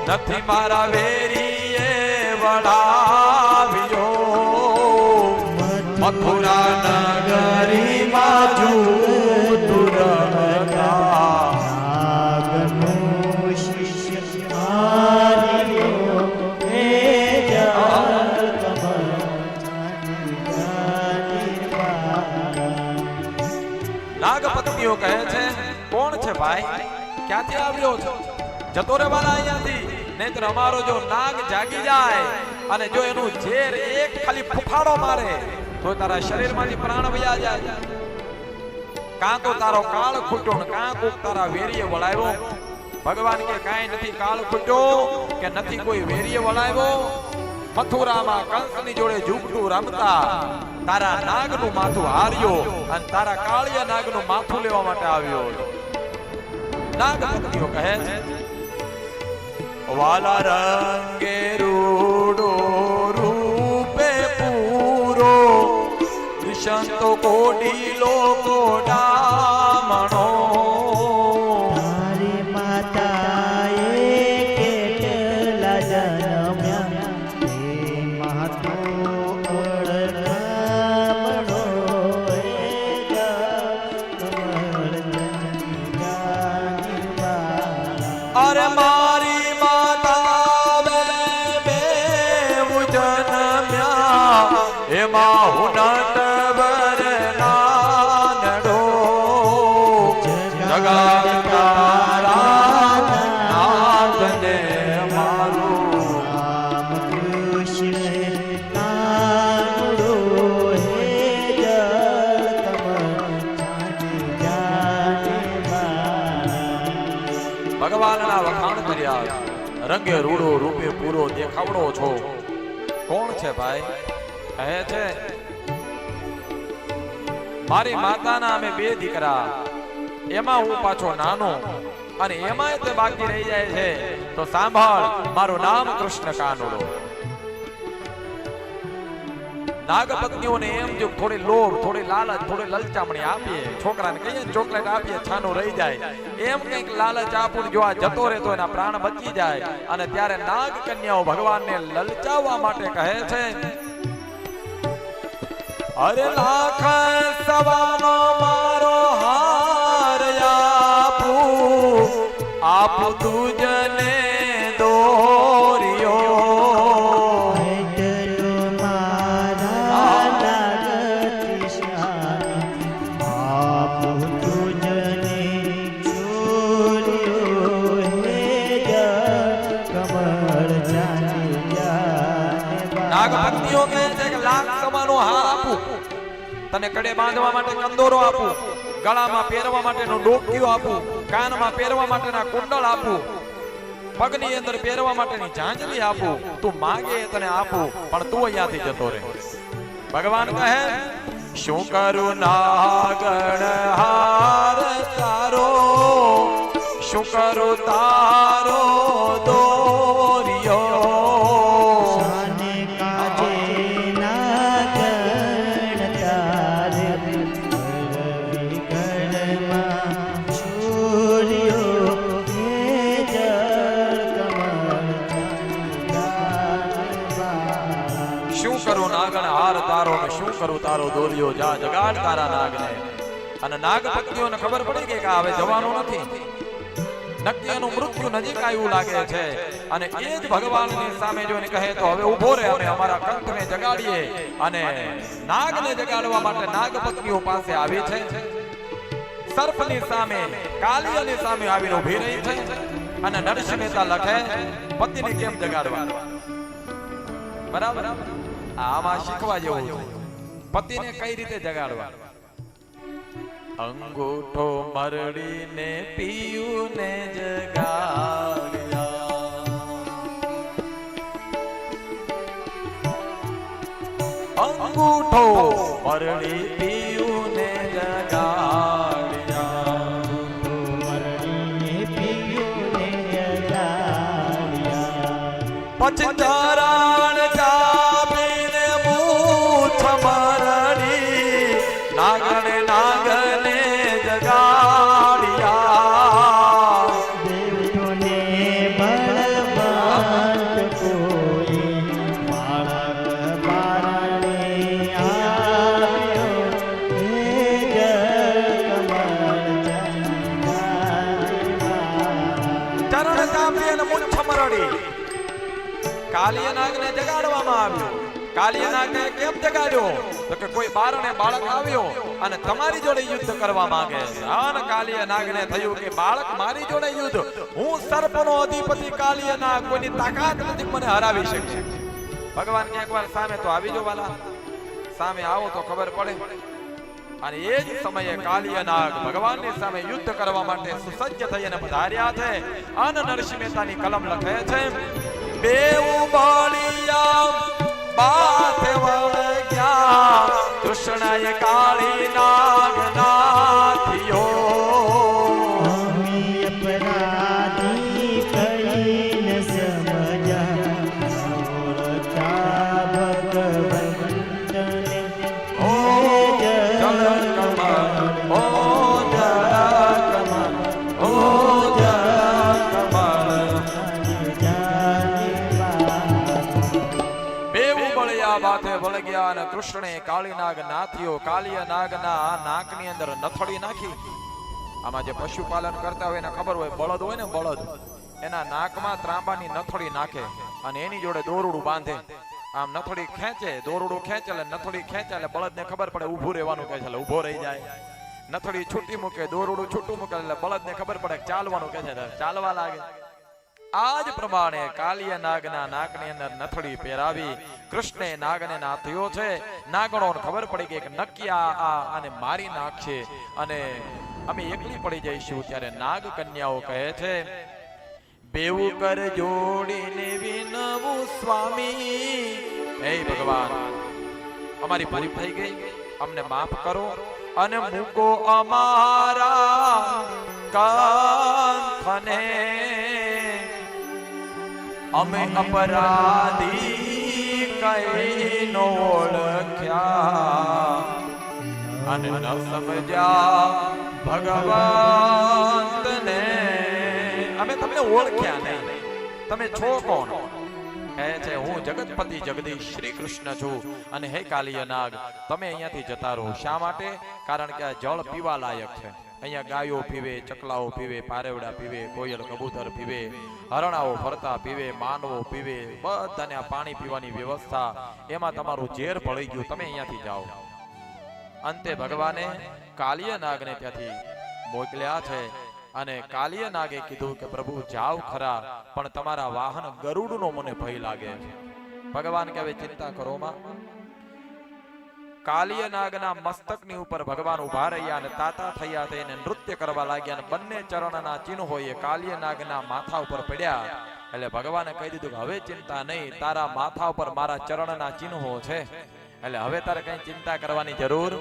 નથી મારા વેરીએ વળાવ્યો, મથુરા નગરીમાં જૂતું રમતા
નાગનો શિષ્ય માર્યો, હે જળ કમળ
નાગપત્નીઓ કહે છે કોણ છે ભાઈ, ક્યાંથી આવ્યો છો? જતો રે વાલા અહીંયાથી, નહીંતર અમારો જો નાગ જાગી જાય અને જો એનું ઝેર એક ખાલી ફુફાડો મારે તો તારા શરીરમાંથી પ્રાણ વયા જાય. કાં તો તારો કાળ ખૂટ્યો ને કાં કોક તારા વેરીએ વળાવ્યો. ભગવાન કે કાંઈ નથી કાળ ખૂટ્યો કે નથી કોઈ વેરીએ વળાવ્યો. મથુરામાં કંસની જોડે ઝૂકટું રમતા તારા નાગનું માથું હાર્યો અને તારા કાળિયા નાગનું માથું લેવા માટે આવ્યો. નાગપત્નીઓ કહે છે વાલા રંગે રૂડો રૂપે પૂરો, સંતો કોડી લોકો ડામણો,
તારી માતાએ કેટલા જન્મ્યા, હે માતો અળખામણો, હે કમળ જનની બાળા.
અરે મારી માતા બે જન્મ્યા, એમાં હું નટવર નાનડો, જગાડતા નાથને મારું.
રામ કૃષ્ણ નામડો, હે જળ કમળ જાને બાળા.
ભગવાનના વખાણ કર્યા, રંગે રૂડો રૂપે પૂરો દેખાવડો છો. કોણ છે ભાઈ? કહે છે મારી માતાના અમે બે દીકરા, એમાં હું પાછો નાનો અને એમાંય તે બાકી રહી જાય છે. તો સાંભળ, મારું નામ કૃષ્ણ કાનુડો. નાગપત્નીઓને એમ જો થોડી લોભ, થોડી લાલચ, થોડી લલચામણી આપીએ, છોકરાને કહીએ ચોકલેટ આપીએ છાનું રહી જાય, એમ કંઈક લાલચ આપું જો આ જતો રહે તો એના પ્રાણ બચી જાય. અને ત્યારે નાગ કન્યાઓ ભગવાનને લલચાવવા માટે કહે છે અરે લાખ સવાનો મારો હાર આપું, આપું તુજને દોર્યો, નાગપત્નીઓ કહે છે કે લાખ સમાનો હાર આપું, તને કડે બાંધવા માટે કંદોરો આપું, ગળામાં પહેરવા માટેનો ડોકિયો આપું, કાનમાં પહેરવા માટેના કુંડળ આપું, પગની અંદર પહેરવા માટેની ઝાંઝલી આપું, તું માંગે એ તને આપું, પણ તું અહીંયાથી જતો રહે. ભગવાન કહે શું કરું નાગણ હાર તારો, શું કરું તારો દોર્યો, શું કરું તારો દોર્યો, જા જગાડ તારા નાગને. અને નાગપત્નીઓને ખબર પડી ગઈ કે હવે જવાનું નથી, નક્કી એનું મૃત્યુ નજીક આવ્યું લાગે છે. અને એ જ ભગવાનની સામે જોઈને કહે તો હવે ઊભો રહે, અમે અમારા કંઠને જગાડીએ. અને નાગને જગાડવા માટે નાગપત્નીઓ પાસે આવી છે. સર્પની સામે, કાલિયાની સામે આવીને ઊભી રહી છે. અને નરસિંહ મહેતા લખે પતિને કેમ જગાડવા. બરાબર, આમાં શીખવા જેવું છે, પતિને કઈ રીતે જગાડવા. અંગૂઠો મરડીને પિયુને જગાડ્યા, અંગૂઠો મરડી પિયુને જગાડ્યા, પછી ચરણ ચાપીને મૂછ મરડી નાગણે નાગ કાલિય નાગને જગાડવામાં આવ્યો. કાલિય નાગે કેમ જગાડ્યો? તો કે કોઈ બારણે બાળક આવ્યો અને તમારી જોડે યુદ્ધ કરવા માંગે છે. અને કાલિય નાગને થયું કે બાળક મારી જોડે યુદ્ધ, હું સર્પનો અધિપતિ કાલિય નાગ, કોઈની તાકાત નથી મને હરાવી શકે. ભગવાન કે એકવાર સામે તો આવી જો વાલા, સામે આવો તો ખબર પડે. અને એ જ સમયે કાલિય નાગ ભગવાનની સામે યુદ્ધ કરવા માટે સુસજ્જ થઈ અને પધાર્યા છે. અને નરસિંહ મહેતાની કલમ લખે છે, બેઉ બળિયા બાથે વળગ્યા, કૃષ્ણએ કાળી નાગ નાથિયો.
અમી અપરાધી કઈ ન સમજ્યા, ઓળખા ભગવંતને.
ઓ જલકમળ, ઓ જલકમળ, ઓ જલકમળ. બેઉ બળિયા બાથે વળગ્યા અને કૃષ્ણે કાળી નાગ નાથિયો. કાલિય નાગના નાકની અંદર નથડી નાખી. આમાં જે પશુપાલન કરતા હોય એને ખબર હોય, બળદ હોય ને બળદ, એના નાકમાં ત્રાંબાની નથડી નાખે અને એની જોડે દોરડું બાંધે. આમ નથડી ખેંચે, દોરડું ખેંચે એટલે નથડી ખેંચે એટલે બળદને ખબર પડે ઊભું રહેવાનું કહે છે એટલે ઊભો રહી જાય. નથડી છૂટી મૂકે, દોરડું છૂટું મૂકે એટલે બળદને ખબર પડે ચાલવાનું કહે છે એટલે ચાલવા લાગે. આ જ પ્રમાણે કાલિય નાગના નાકની અંદર નથડી પહેરાવી કૃષ્ણે નાગને નાથ્યો છે. નાગણોને ખબર પડી ગઈ કે નક્કી આને મારી નાખશે અને અમે એકલી પડી જઈશું. ત્યારે નાગ કન્યાઓ કહે છે, બેઉ કર જોડીને વિનવું સ્વામી, હે ભગવાન અમારી ભૂલ થઈ ગઈ, અમને માફ કરો અને મૂકો અમારા કંઠને. અમે અપરાધી કઈ નો ઓળખ્યા અને ન સમજ્યા ભગવંતને. અમે તમને ઓળખ્યા નહીં, તમે છો કોણ? કહે છે, હું જગતપતિ જગદીશ શ્રી કૃષ્ણ છું. અને હે કાલિય નાગ, તમે અહીંયાથી જતા રહો. શા માટે? કારણ કે આ જળ પીવા લાયક છે. અહીંયા ગાયો પીવે, ચકલાઓ પીવે, પારેવડા પીવે, કોયલ કબૂતર પીવે, હરણાઓ ફરતા પીવે, માનવો પીવે, બધાને આ પાણી પીવાની વ્યવસ્થા. એમાં તમારું ઝેર ભળી ગયું, તમે અહીંયાથી જાઓ. અંતે ભગવાને કાલિય નાગને ત્યાંથી મોકલ્યા છે. અને કાલિય નાગે કીધું કે પ્રભુ જાઓ ખરા, પણ તમારા વાહન ગરુડનો મને ભય લાગે છે. ભગવાન કે હવે ચિંતા કરો માં. કાલિય નાગના મસ્તકની ઉપર ભગવાન ઉભા રહ્યા અને તાતા થયા થઈને નૃત્ય કરવા લાગ્યા અને બંને ચરણના ચિહ્નો એ કાલિય નાગના માથા ઉપર પડ્યા. એટલે ભગવાને કહી દીધું કે હવે ચિંતા નહીં, તારા માથા ઉપર મારા ચરણના ચિહ્નો છે, એટલે હવે તારે કઈ ચિંતા કરવાની જરૂર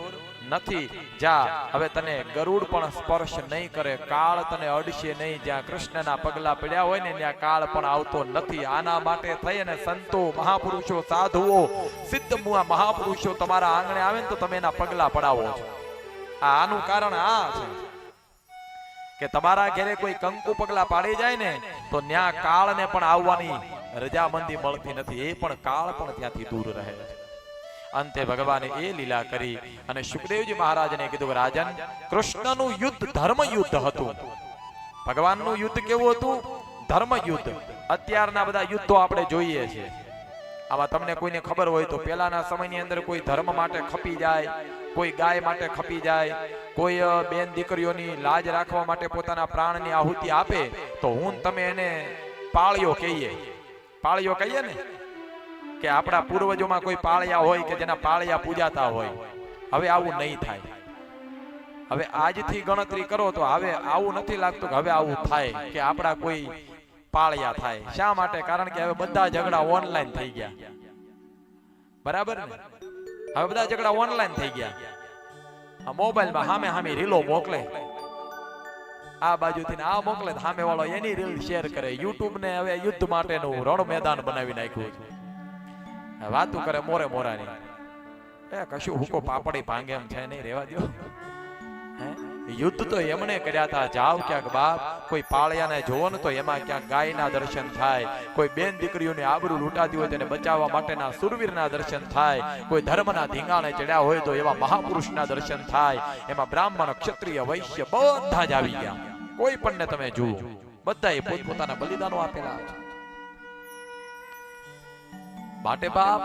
નથી. જા, હવે તને ગરુડ પણ સ્પર્શ નહીં કરે, કાળ તને અડશે નહીં. જ્યાં કૃષ્ણના પગલા પડ્યા હોય ને ત્યાં કાળ પણ આવતો નથી. આના માટે થઈ અને સંતો, મહાપુરુષો, સાધુઓ, સિદ્ધ મહાપુરુષો તમારા આંગણે આવે ને તો તમે એના પગલા પડાવો છો. આનું કારણ આ છે કે તમારા ઘરે કોઈ કંકુ પગલા પાડી જાય ને તો ન્યા કાળને પણ આવવાની રજામંદી મળતી નથી. એ પણ કાળ પણ ત્યાંથી દૂર રહે છે. અંતે ભગવાને એ લીલા કરી અને સુખદેવજી મહારાજને કીધું, રાજન, કૃષ્ણનું યુદ્ધ ધર્મ યુદ્ધ હતું. ભગવાનનું યુદ્ધ કેવું હતું? ધર્મ યુદ્ધ. અત્યારના બધા યુદ્ધો આપણે જોઈએ છીએ. આમાં તમને કોઈને ખબર હોય તો પહેલાના સમયની અંદર કોઈ ધર્મ માટે ખપી જાય, કોઈ ગાય માટે ખપી જાય, કોઈ બેન દીકરીઓની લાજ રાખવા માટે પોતાના પ્રાણની આહુતિ આપે તો હું તમે એને પાળિયો કહીએ. પાળિયો કહીએ ને કે આપણા પૂર્વજોમાં કોઈ પાળિયા હોય કે જેના પાળિયા પૂજાતા હોય. હવે આવું નહીં થાય. હવે આજથી ગણતરી કરો તો હવે આવું નથી લાગતું કે હવે આવું થાય કે આપણા કોઈ પાળિયા થાય. શા માટે? કારણ કે હવે બધા ઝઘડા ઓનલાઈન થઈ ગયા. બરાબર ને? હવે બધા ઝઘડા ઓનલાઈન થઈ ગયા. આ મોબાઈલમાં સામે સામે રીલો મોકલે, આ બાજુથી આ મોકલે, સામે વાળો એની રીલ શેર કરે. યુટ્યુબ ને હવે યુદ્ધ માટેનું રણ મેદાન બનાવી નાખ્યું છે. વાતું કરે મોરે મોરાની. એ કશું હુકો પાપડી ભાંગે એમ છે નહીં, રહેવા દો. યુદ્ધ તો એમણે કર્યા હતા. જાવ ક્યાંક બાપ, કોઈ પાળિયાને જોવો ને તો એમાં ક્યાંક ગાયના દર્શન થાય, કોઈ બેન દીકરીઓની આબરૂ લૂંટાતી હોય તેને બચાવવા માટેના સુરવીરના દર્શન થાય, કોઈ ધર્મના ધીંગાણે ચડ્યા હોય તો એવા મહાપુરુષના દર્શન થાય. એમાં બ્રાહ્મણ, ક્ષત્રિય, વૈશ્ય બધા જ આવી ગયા. કોઈ પણ ને તમે જુઓ, બધાએ પોતપોતાના બલિદાનો આપેલા છે. માટે બાપ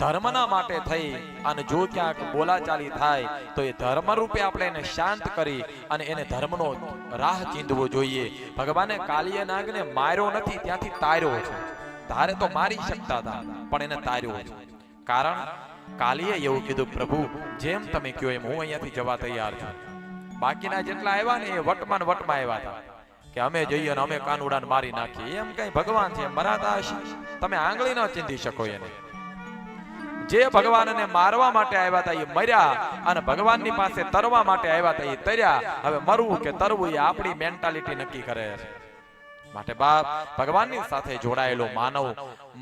ધર્મના માટે થઈ અને જો ક્યાંક બોલાચાલી થાય તો એ ધર્મ રૂપે આપણે એને શાંત કરી અને એને ધર્મનો રાહ ચીંધવો જોઈએ. ભગવાને કાલિય નાગને માર્યો નથી, ત્યાંથી તાર્યો છે. ધારે તો મારી શકતા હતા પણ એને તાર્યો છે. કારણ કાલિએ એવું કીધું, પ્રભુ જેમ તમે કહો એમ હું અહીંયાથી જવા તૈયાર છું. બાકીના જેટલા આવ્યા ને એ વટમાં આવ્યા હતા કે અમે જઈએ અને અમે કાનુડાને મારી નાખીએ. એમ કઈ ભગવાન છે મરાતા હશે? તમે આંગળી ન ચીંધી શકો એને. જે ભગવાનને મારવા માટે આવ્યા હતા એ મર્યા અને ભગવાનની પાસે તરવા માટે આવ્યા હતા એ તર્યા. હવે મરવું કે તરવું એ આપણી મેન્ટાલિટી નક્કી કરે છે. માટે બાપ ભગવાનની સાથે જોડાયેલો માનવ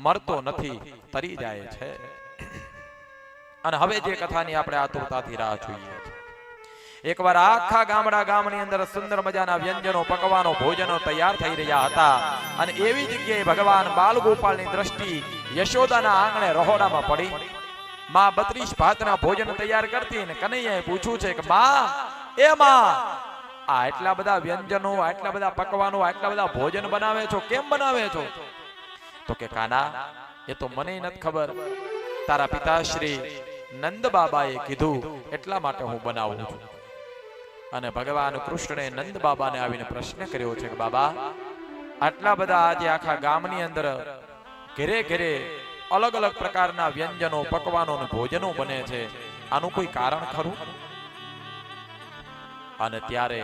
મરતો નથી, તરી જાય છે. અને હવે જે કથાની આપણે આતુરતાથી રાહ જોઈએ છે. એકવાર આખા ગામની અંદર સુંદર મજાના વ્યંજનો, પકવાનો, ભોજનો તૈયાર થઈ રહ્યા હતા અને એવી જગ્યાએ ભગવાન બાલગોપાલની દ્રષ્ટિ યશોદાના આંગણે રહોડામાં પડી. માં 32 ભાતના ભોજન તૈયાર કરતી અને કનૈયાએ પૂછ્યું છે કે માં, એ માં, આ આટલા બધા વ્યંજનો, આટલા બધા પકવાનો, આટલા બધા ભોજન બનાવે છો, કેમ બનાવે છો? તો કે કાના, એ તો મને નથી ખબર. તારા પિતાશ્રી નંદ બાબાએ કીધું એટલા માટે હું બનાવું છું. અને ભગવાન કૃષ્ણએ નંદ બાબાને આવીને પ્રશ્ન કર્યો છે કે બાબા, આટલા બધા આજે આખા ગામની અંદર ઘરે ઘરે અલગ અલગ પ્રકારના વ્યંજનો, પકવાનો અને ભોજનો બને છે, આનું કોઈ કારણ ખરું? અને ત્યારે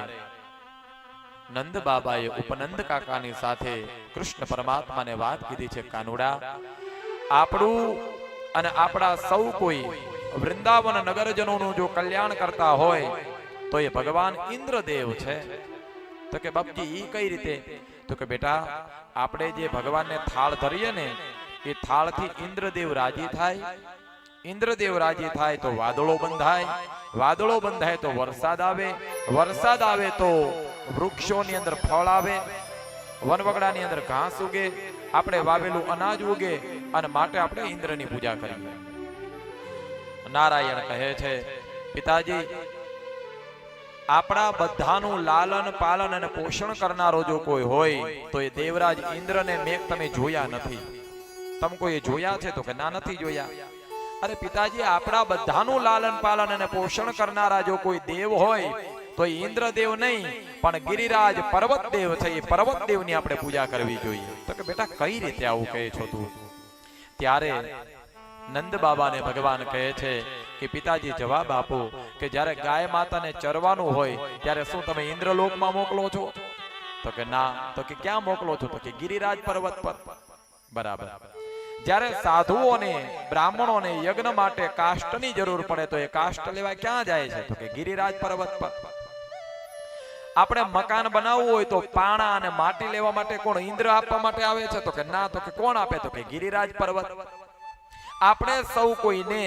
નંદ બાબાએ ઉપનંદ કાકાની સાથે કૃષ્ણ પરમાત્માને વાત કીધી છે, કાનુડા, આપણું અને આપણા સૌ કોઈ વૃંદાવન નગરજનોનું જો કલ્યાણ કરતા હોય તો એ ભગવાન ઇન્દ્રદેવ છે. તો કે બાપજી ઈ કઈ રીતે? તો કે બેટા, આપણે જે ભગવાનને થાળ ધરીએ ને એ થાળથી ઇન્દ્રદેવ રાજી થાય. ઇન્દ્રદેવ રાજી થાય તો વાદળો બંધાય, વાદળો બંધાય તો વરસાદ આવે, વરસાદ આવે તો વૃક્ષોની અંદર ફળ આવે, વનવગડાની અંદર ઘાસ ઉગે, આપણે વાવેલું અનાજ ઉગે અને માટે આપણે ઇન્દ્રની પૂજા કરીએ. નારાયણ કહે છે, પિતાજી, આપણા બધાનું લાલન પાલન અને પોષણ કરનારો જો કોઈ હોય તો એ દેવરાજ ઇન્દ્રને મેં તમે જોયા નથી. તમે કોઈ જોયા છે? તો કે ના, નથી જોયા. અરે પિતાજી, આપણા બધાનું લાલન પાલન અને પોષણ કરનારા જો કોઈ દેવ હોય તો એ ઇન્દ્રદેવ નહીં પણ ગિરિરાજ પર્વત દેવ છે. એ પર્વત દેવની આપણે પૂજા કરવી જોઈએ. તો કે બેટા કઈ રીતે આવું કહે છો તું? ત્યારે નંદ બાબાને ભગવાન કહે છે કે પિતાજી જવાબ આપો કે જ્યારે ગાય માતાને ચરવાનું હોય ત્યારે શું તમે ઇન્દ્રલોકમાં મોકલો છો? તો કે ના. તો કે ક્યાં મોકલો છો? તો કે ગિરિરાજ પર્વત પર. બરાબર. જ્યારે સાધુઓને, બ્રાહ્મણોને યજ્ઞ માટે કાષ્ટની જરૂર પડે તો એ કાષ્ટ લેવા ક્યાં જાય છે? તો કે ગિરિરાજ પર્વત પર. આપણે મકાન બનાવવું હોય તો પાણા અને માટી લેવા માટે કોણ? ઇન્દ્ર આપવા માટે આવે છે? તો કે ના. તો કે કોણ આપે? તો કે ગિરિરાજ પર્વત. આપણે સૌ કોઈને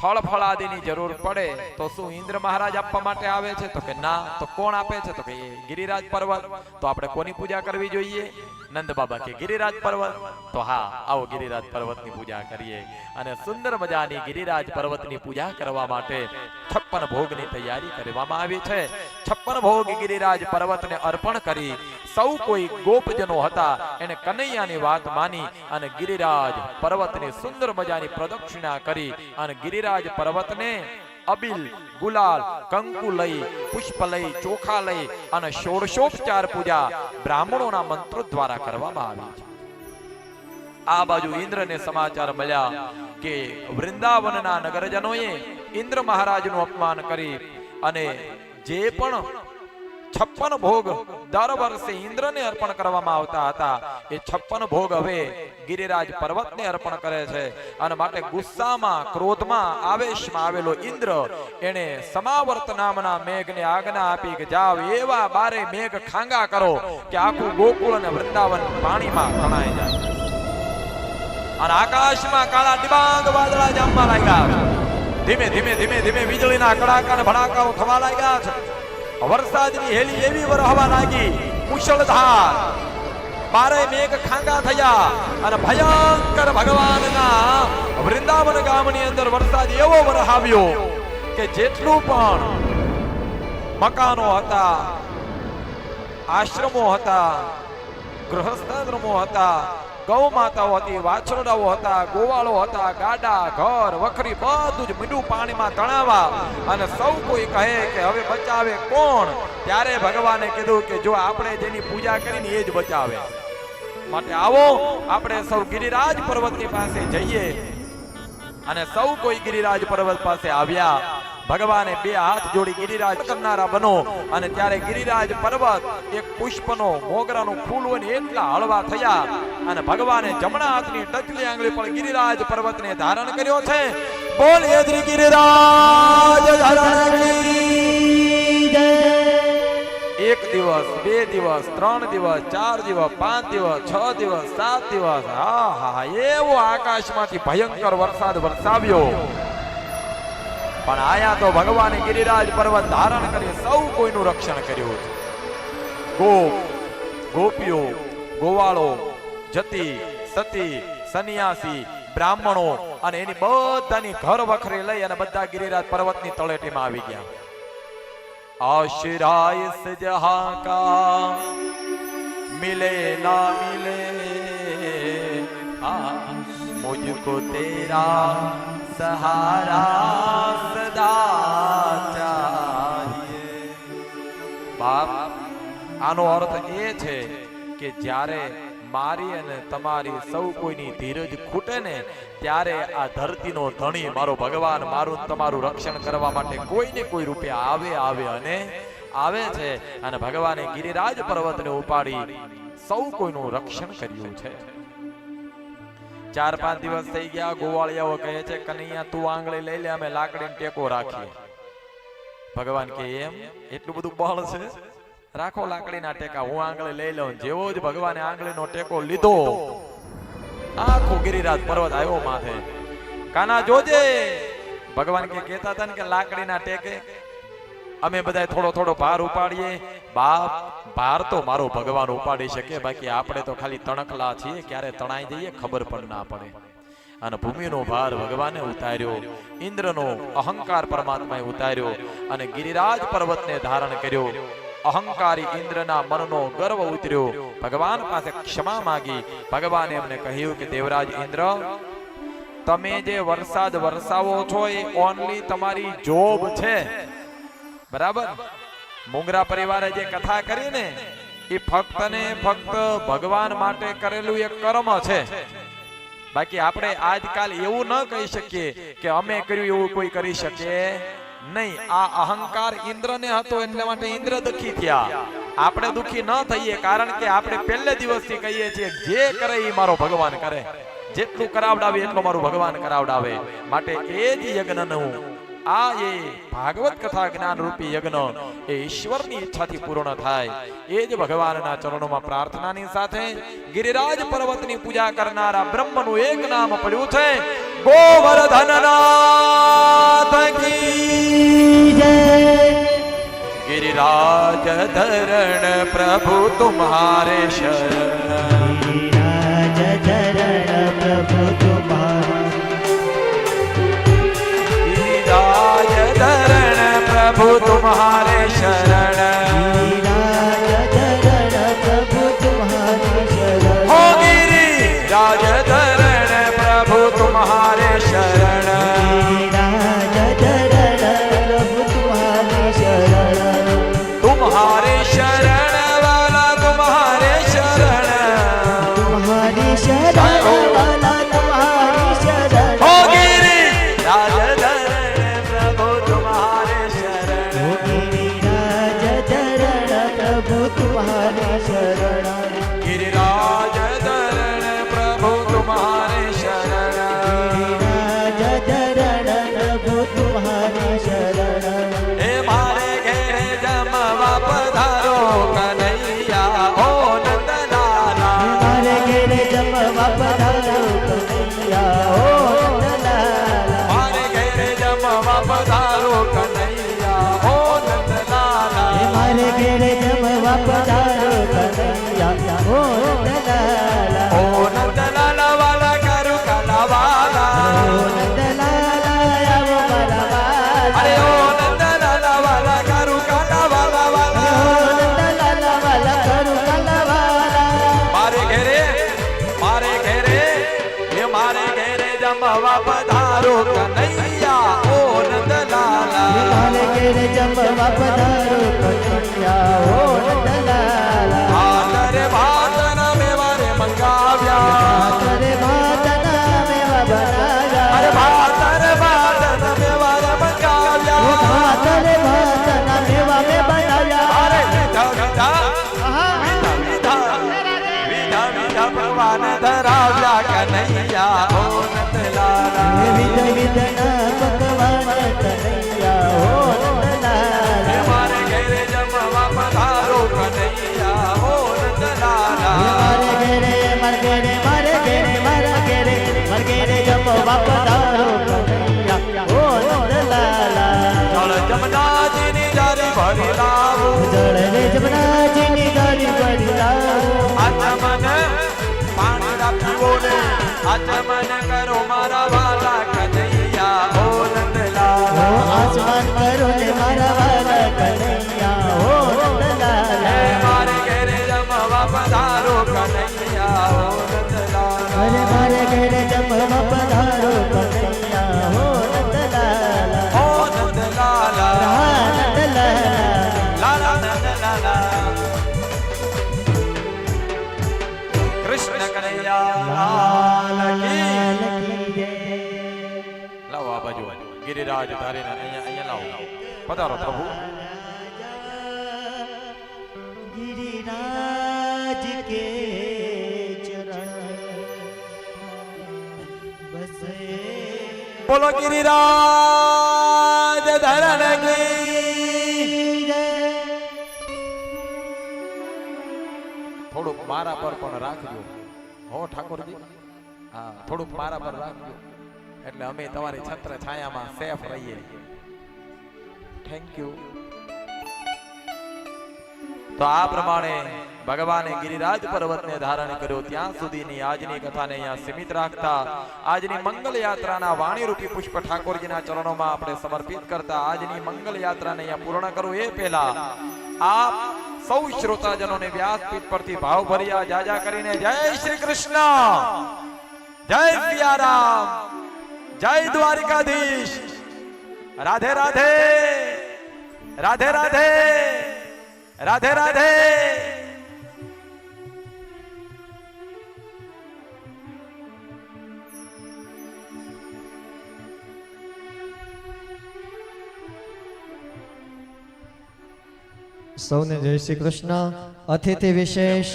ફળ ફળાદિની જરૂર પડે તો શું ઇન્દ્ર મહારાજ આપવા માટે આવે છે? તો કે ના. તો કોણ આપે છે? તો કે ગિરિરાજ પર્વત. તો આપણે કોની પૂજા કરવી જોઈએ? નંદ બાબા કે ગિરિરાજ પર્વત. તો હા, આવો ગિરિરાજ પર્વતની પૂજા કરીએ. અને સુંદર મજાની ગિરિરાજ પર્વતની પૂજા કરવા માટે 56 ભોગની તૈયારી કરવામાં આવી છે. 56 ભોગ ગિરિરાજ પર્વતને અર્પણ કરી સૌ કોઈ ગોપજનો હતા એને કનૈયાની વાત માની અને ગિરિરાજ પર્વતની સુંદર મજાની પ્રદક્ષિણા કરી અને ગિરિરાજ પર્વતને અબિલ, ગુલાલ, કંકુ લઈ, પુષ્પ લઈ, ચોખા લઈ અને ષોડશોપચાર પૂજા બ્રાહ્મણોના મંત્રો દ્વારા કરવામાં આવી છે. આ બાજુ ઇન્દ્રને સમાચાર મળ્યા કે વૃંદાવનના નગરજનોએ ઇન્દ્ર મહારાજનું અપમાન કરી અને જે પણ 56 ભોગ દર વર્ષે ઇન્દ્રને અર્પણ કરવામાં આવતા હતા એ 56 ભોગ હવે ગિરિરાજ પર્વતને અર્પણ કરે છે. અને માટે ગુસ્સામાં, ક્રોધમાં, આવેશમાં આવેલો ઇન્દ્ર એને સમાવર્ત નામના મેઘને આજ્ઞા આપી કે જાઓ એવા 12 મેઘ ખાંગા કરો કે આખું ગોકુળ અને વૃંદાવન પાણીમાં તણાઈ જાય. અને આકાશમાં કાળા ડિબાંગ વાદળા જામવા લાગ્યા. ધીમે ધીમે ધીમે ધીમે વીજળીના કડાકા અને ભડાકાઓ થવા લાગ્યા છે. વરસાદની હેલી એવી વરહવા લાગી, મુશળધાર 12 મેઘ ખાંગા થયા અને ભયંકર ભગવાનના વૃંદાવન ગામની અંદર વરસાદ એવો વરહાવ્યો કે જેટલું પણ મકાનો હતા, આશ્રમો હતા, ગૃહસ્થાશ્રમો હતા, ગૌ માતાઓ હતી, વાછરડાઓ હતા, ગોવાળો હતા, ગાડા, ઘર, વખરી બધું જ મીંડું પાણીમાં તણાવા અને સૌ કોઈ કહે કે હવે બચાવે કોણ? ત્યારે ભગવાને કીધું કે જો આપણે જેની પૂજા કરીને એ જ બચાવે. માટે આવો આપણે સૌ ગિરિરાજ પર્વતની પાસે જઈએ. અને સૌ કોઈ ગિરિરાજ પર્વત પાસે આવ્યા. ભગવાને બે હાથ જોડી ગિરિરાજ કરનારા બનો. અને ત્યારે ગિરિરાજ પર્વત એક પુષ્પનો મોગરાનું ફૂલ હોય ને એટલા હળવા થયા. અને ભગવાને જમણા હાથની ટચલી આંગળી પર ગિરિરાજ પર્વતને ધારણ કર્યો છે. બોલીએ શ્રી ગિરિરાજ ધારણની જય. એક દિવસ, બે દિવસ, 3 દિવસ, 4 દિવસ, 5 દિવસ, 6 દિવસ, 7 દિવસ, હા હા એવો આકાશમાંથી ભયંકર વરસાદ વરસાવ્યો. પણ આયા તો ભગવાને ગિરિરાજ પર્વત ધારણ કરી સૌ કોઈનું રક્ષણ કર્યું. ગોપ, ગોપીઓ, ગોવાળો, જતી, સતી, સન્યાસી, બ્રાહ્મણો અને એની બધાની ઘર વખરી લઈ અને બધા ગિરિરાજ પર્વતની તળેટીમાં આવી ગયા. आशिराय से जहां का मिले ना मिले, मुझको तेरा सहारा सदा चाहिए. બાપ, આનો અર્થ એ છે કે જ્યારે મારી અને તમારી સૌ કોઈની ધીરજ ખૂટે ને ત્યારે આ ધરતીનો ધણી મારો ભગવાન મારું તમારું રક્ષણ કરવા માટે કોઈ ને કોઈ રૂપે આવે છે. અને ભગવાને ગિરિરાજ પર્વતને ઉપાડી સૌ કોઈનું રક્ષણ કર્યું છે. 4-5 દિવસ થઈ ગયા. ગોવાળિયાઓ કહે છે કનૈયા તું આંગળી લઈ લે, અમે લાકડીને ટેકો રાખીએ. ભગવાન કે એમ એટલું બધું બળ છે? રાખો લાકડીના ટેકા, હું આંગળી લઈ લઉં. જેવો જ ભગવાને આંગળીનો ટેકો લીધો, આખો ગિરિરાજ પર્વત આવ્યો માથે. કાના જોજે, ભગવાન કે કહેતા હતા ને કે લાકડીના ટેકે અમે બધા થોડો થોડો ભાર ઉપાડીએ. બાપ, ભાર તો મારો ભગવાન ઉપાડી શકે, બાકી આપણે તો ખાલી તણકલા છીએ, ક્યારે તણાઈ જઈએ ખબર પણ ના પડે. અને ભૂમિનો ભાર ભગવાને ઉતાર્યો, ઇન્દ્રનો અહંકાર પરમાત્માએ ઉતાર્યો અને ગિરિરાજ પર્વતને ધારણ કર્યો. અહંકારી ઇન્દ્રના મનનો ગર્વ ઉતર્યો. ભગવાન પાસે ક્ષમા માંગી. ભગવાને એમને કહ્યું કે દેવરાજ ઇન્દ્ર, તમે જે વરસાદ વરસાવો છો એ ઓનલી તમારી જોબ છે, બરાબર? મુંગરા પરિવારે જે કથા કરી ને એ ફક્ત ને ફક્ત ભગવાન માટે કરેલું એક કર્મ છે. બાકી આપણે આજકાલ એવું ન કહી શકીએ કે અમે કર્યું એવું કોઈ કરી શકે નહીં. આ અહંકાર ઇન્દ્રને હતો એટલે માટે ઇન્દ્ર દુખી થયા. આપણે દુખી ન થઈએ, કારણ કે આપણે પહેલે દિવસથી કહીએ છીએ જે કરે એ મારો ભગવાન કરે, જેટલું કરાવડાવે એટલું મારું ભગવાન કરાવડાવે. માટે એ જ યજ્ઞનું આ એ ભાગવત કથા જ્ઞાન રૂપી યજ્ઞ એ ઈશ્વરની ઈચ્છાથી પૂર્ણ થાય. એ જ ભગવાનના ચરણોમાં પ્રાર્થનાની સાથે ગિરિરાજ પર્વતની પૂજા કરનારા બ્રહ્મનું એક નામ પડ્યું છે ગોવર્ધનનાથ કી જય. गिरिराज धरण प्रभु तुम्हारे शरण,
गिरिराज धरण प्रभु तुम्हारे,
गिरिराज धरण प्रभु तुम्हारे शरण,
गिरिराज धरण प्रभु तुम्हारे शरण,
हो गिरिराज धरण प्रभु तुम्हारे शरण,
गिरिराज धरण प्रभु तुम्हारे शरण,
तुम्हारे शरण वाला तुम्हारे शरण,
तुम्हारी शरण वाला तुम्हारी शरण,
हो गिरिराज धरण प्रभु तुम्हारे शरण,
हो गिरिराज धरण प्रभु तुम्हारे शरण,
गिरिराज धरण प्रभु तुम्हारे शरण,
गिरिराज
જમવા પધારો કનૈયા ઓ નંદલાલા
મારે ઘેર જમવા પધારો કનૈયા ઓ નંદલાલા
ભાતરે ભાતના મેવા રે મંગાવ્યા
તારે ભાતના મેવા બનાવ્યા
અરે ભાતરે ભાતના મેવા રે મંગાવ્યા
તારે ભાતના મેવા મે બનાવ્યા
અરે વિધા વિધા વિધા ભગવાન ધરાવ્યા કનૈયા ઓ નંદલાલા
વિધ વિધના ભગવાન કનૈયા ઓ નંદલાલા
મારે ઘેરે જમવા પધારો કનૈયા ઓ નંદલાલા
મારે ઘેરે જમવા પધારો કનૈયા ઓ નંદલાલા
જળ જમનાજીની જારી ભરી લાવું
જળ રે જમનાજીની ગાડી ભરી લાવો
આચમન પાણી ના પીવો ને આચમન કરો મારા વાલા કનૈયા ઓ નંદલાલા
ઓ આસમાન કરો ને મારા વાલા કનૈયા ઓ નંદલાલા
મારે ઘેરે જમવા પધારો કનૈયા ઓ નંદલાલા
અરે મારે ઘેરે જમવા પધારો કનૈયા ઓ નંદલાલા
ઓ નંદલાલા
નંદલાલા
લાલા નંદલાલા કૃષ્ણ કનૈયા લાલ કી લાવો આ બાજુ ગિરિરાજ ધારીને અહીંયા લાવો પધારો પ્રભુ
गिरिराज के चरण बसे
બોલો ગિરિરાજ ધરણ કી થોડુંક મારા પર પણ રાખજો હો ઠાકોરજી હા થોડુંક મારા પર રાખજો એટલે અમે તમારી છત્ર છાયામાં સેફ રહીએ થેન્ક યુ તો આ પ્રમાણે ભગવાને ગિરિરાજ પર્વતને ધારણ કર્યો ત્યાં સુધીની આજની કથાને અહીંયા સીમિત રાખતા આજની મંગલ યાત્રાના વાણીરૂપી પુષ્પ ઠાકોરજીના ચરણોમાં આપણે સમર્પિત કરતા આજની મંગલ યાત્રાને અહીંયા પૂર્ણ કરું એ પહેલા આપ સૌ શ્રોતાજનોને વ્યાસપીઠ પરથી ભાવ ભર્યા જાજા કરીને જય શ્રી કૃષ્ણ જય સિયારામ જય દ્વારિકાધીશ રાધે રાધે રાધે રાધે રાધે રાધે
સૌને જય શ્રી કૃષ્ણ. અતિથિ વિશેષ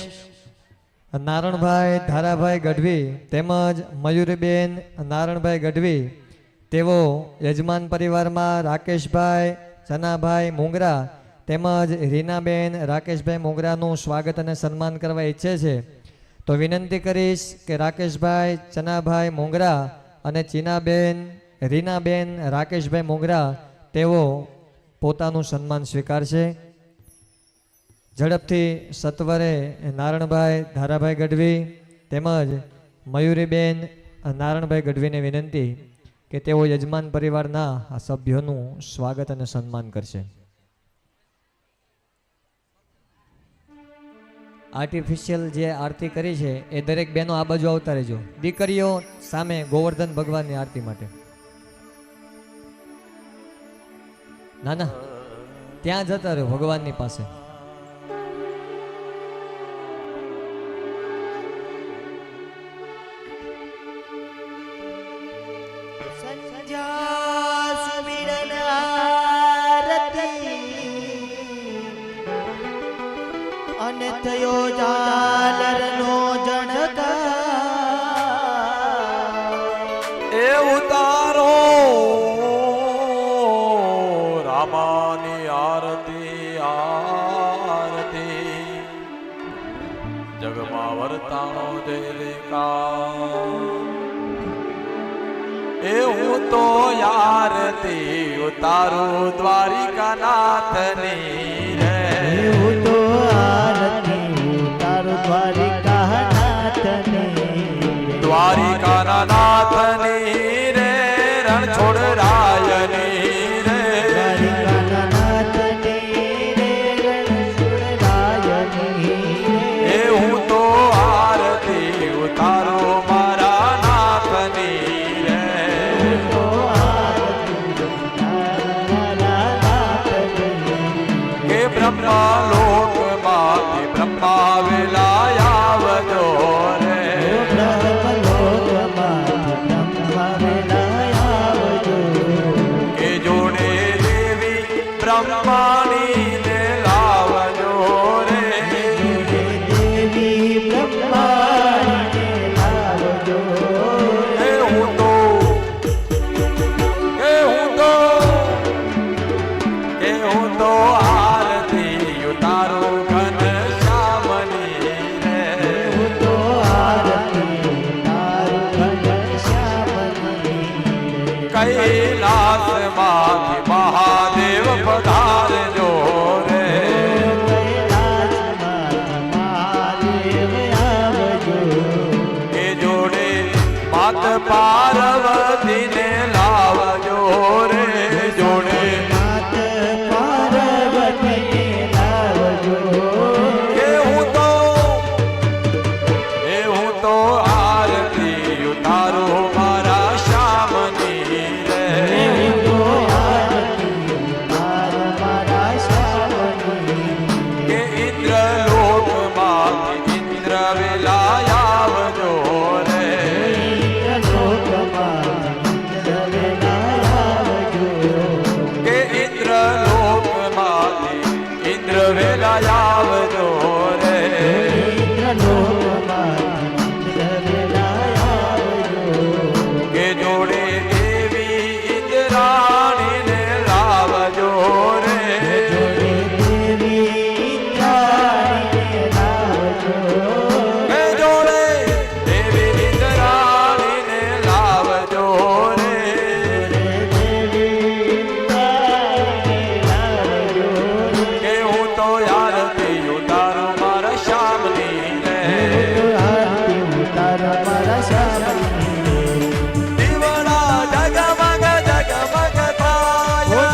નારણભાઈ ધારાભાઈ ગઢવી તેમજ મયુરીબેન નારણભાઈ ગઢવી તેઓ યજમાન પરિવારમાં રાકેશભાઈ ચનાભાઈ મુંગરા તેમજ રીનાબેન રાકેશભાઈ મુંગરાનું સ્વાગત અને સન્માન કરવા ઈચ્છે છે. તો વિનંતી કરીશ કે રાકેશભાઈ ચનાભાઈ મુંગરા અને ચીનાબેન રીનાબેન રાકેશભાઈ મુંગરા તેઓ પોતાનું સન્માન સ્વીકારશે. ઝડપથી સત્વરે નારણભાઈ ધારાભાઈ ગઢવી તેમજ મયુરીબેન નારણભાઈ ગઢવીને વિનંતી કે તેઓ યજમાન પરિવારના આ સભ્યોનું સ્વાગત અને સન્માન કરશે. આર્ટિફિશિયલ જે આરતી કરી છે એ દરેક બહેનો આ બાજુ આવતા રહેજો. દીકરીઓ સામે ગોવર્ધન ભગવાનની આરતી માટે. ના ના ત્યાં જતા રહ્યો ભગવાનની પાસે.
અને થયો ઝાલરનો જણકાર
એ ઉતારો રામાની આરતી આરતી જગમાં વર્તાણો દેવિકા એ હું તો આરતી ઉતારું દ્વારિકા નાથની રે
એવું તો આરતી ઉતારો દ્વારિકા નાથની
દ્વારિકાના નાથની રે રણછોડ રાયની રે
દ્વારિકાના નાથની રે રણછોડ રાયની
એ હું તો આરતી ઉતારો મારા નાથની રે વાણીને લાવજો રે
દેવી બ્રહ્માણીને લાવજો
એ હું તો આરતી ઉતારું ઘનશ્યામની રે
હું તો આરતી તારું ઘનશ્યામની
કૈલાસમાંથી મહાદેવ પધારજો રે
કૈલાસમાંથી મહાદેવ આવજો
એ જોડે માત પાર્વતીને લાવજો રે જોડે
માત પાર્વતીને લાવજો
એ હું તો આરતી ઉતારું મારા શ્યામની રે
હું તો આરતી તારું મારા શ્યામની
કે ઇન્દ્રલોકમાંથી ઇન્દ્ર વેલાય આવજો રે કે ઇન્દ્રલોકમાંથી ઇન્દ્ર વેલાય આવજો રે કે જોડે દેવી ઇન્દ્રાણીને લાવજો રે કે જોડે દેવી ઇન્દ્રાણીને લાવજો રે કે હું તો આરતી ઉતારું મારા શ્યામની રે દીવડા જગમગ જગમગ થાય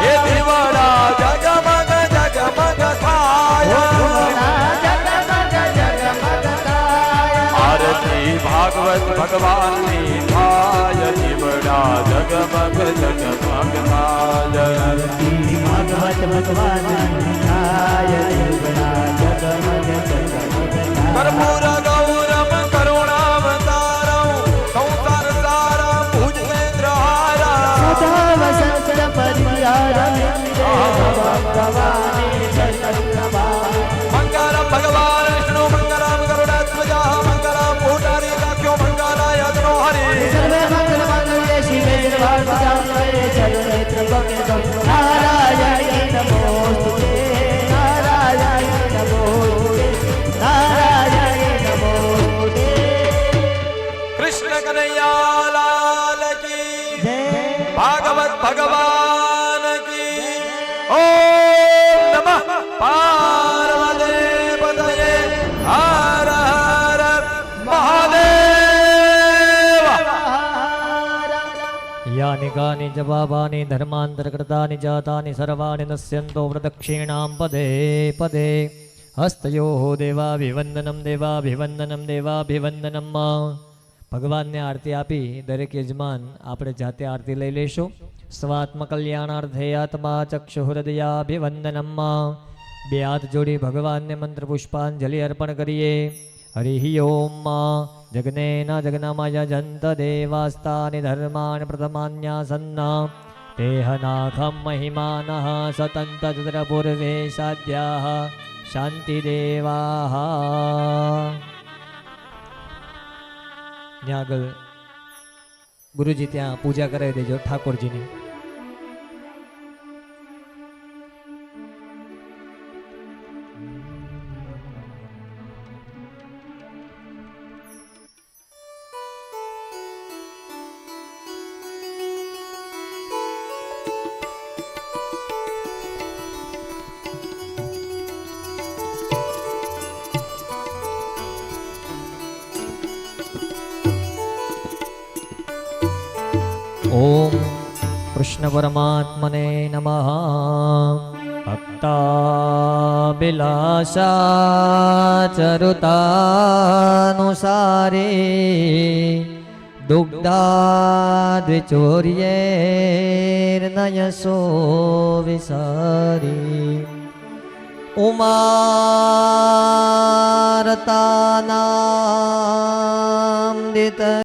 એ દીવડા જગમગ જગમગ થાય આરતી ભાગવત ભગવાનની થાય દીવડા જગમગ જગમગ થાય
ભાગવત ભગવાન
કર્પૂર ગૌરમ કરુણાવતારમ સંસાર સારમ ભુજેન્દ્રહારમ મંગલમ ભગવાન વિષ્ણુ મંગલમ ગરુડધ્વજા મંગલમ પુંડરી કાખ્યો મંગલાય અગ્નો હરિ કૃષ્ણ કનૈયા લાલ કી ભાગવત ભગવાન કી ઓમ નમઃ પાર્વતી પતયે હર હર મહાદેવ
યાની કાની જવાબાની ધર્માંતરકૃતાની જાતાની સર્વાણિ નશ્યંતો પ્રદક્ષિણામ પદે પદે હસ્તયોઃ દેવાભિવંદનમ દેવાભિવંદનમ દેવાભિવંદનમ. ભગવાનને આરતી આપી દરેક યજમાન આપણે જાતે આરતી લઈ લઈશું. સ્વાત્મ કલ્યાણાર્થે આત્મા ચક્ષુ હૃદયાભિવંદનમ. બે હાથ જોડી ભગવાનને મંત્ર પુષ્પાંજલિ અર્પણ કરીએ. હરિ ઓમ. જગનેન જગનામય જંત દેવાસ્તાનિ ધર્માન પ્રથમાન્યાસન્ન તેહનાખમ મહિમાનઃ સતંત ચતુર્પૂર્વે સાધ્યાઃ શાંતિદેવાઃ. ત્યાં આગળ ગુરુજી ત્યાં પૂજા કરાવી દેજો ઠાકોરજીની. ઓમ કૃષ્ણ પરમાત્મને નમઃ. ભક્તાબિલાષાચરુતાનુસારે દુગ્ધાદ્વિચોર્યેર્નયસો વિસારી ઉમારતાનામ દિત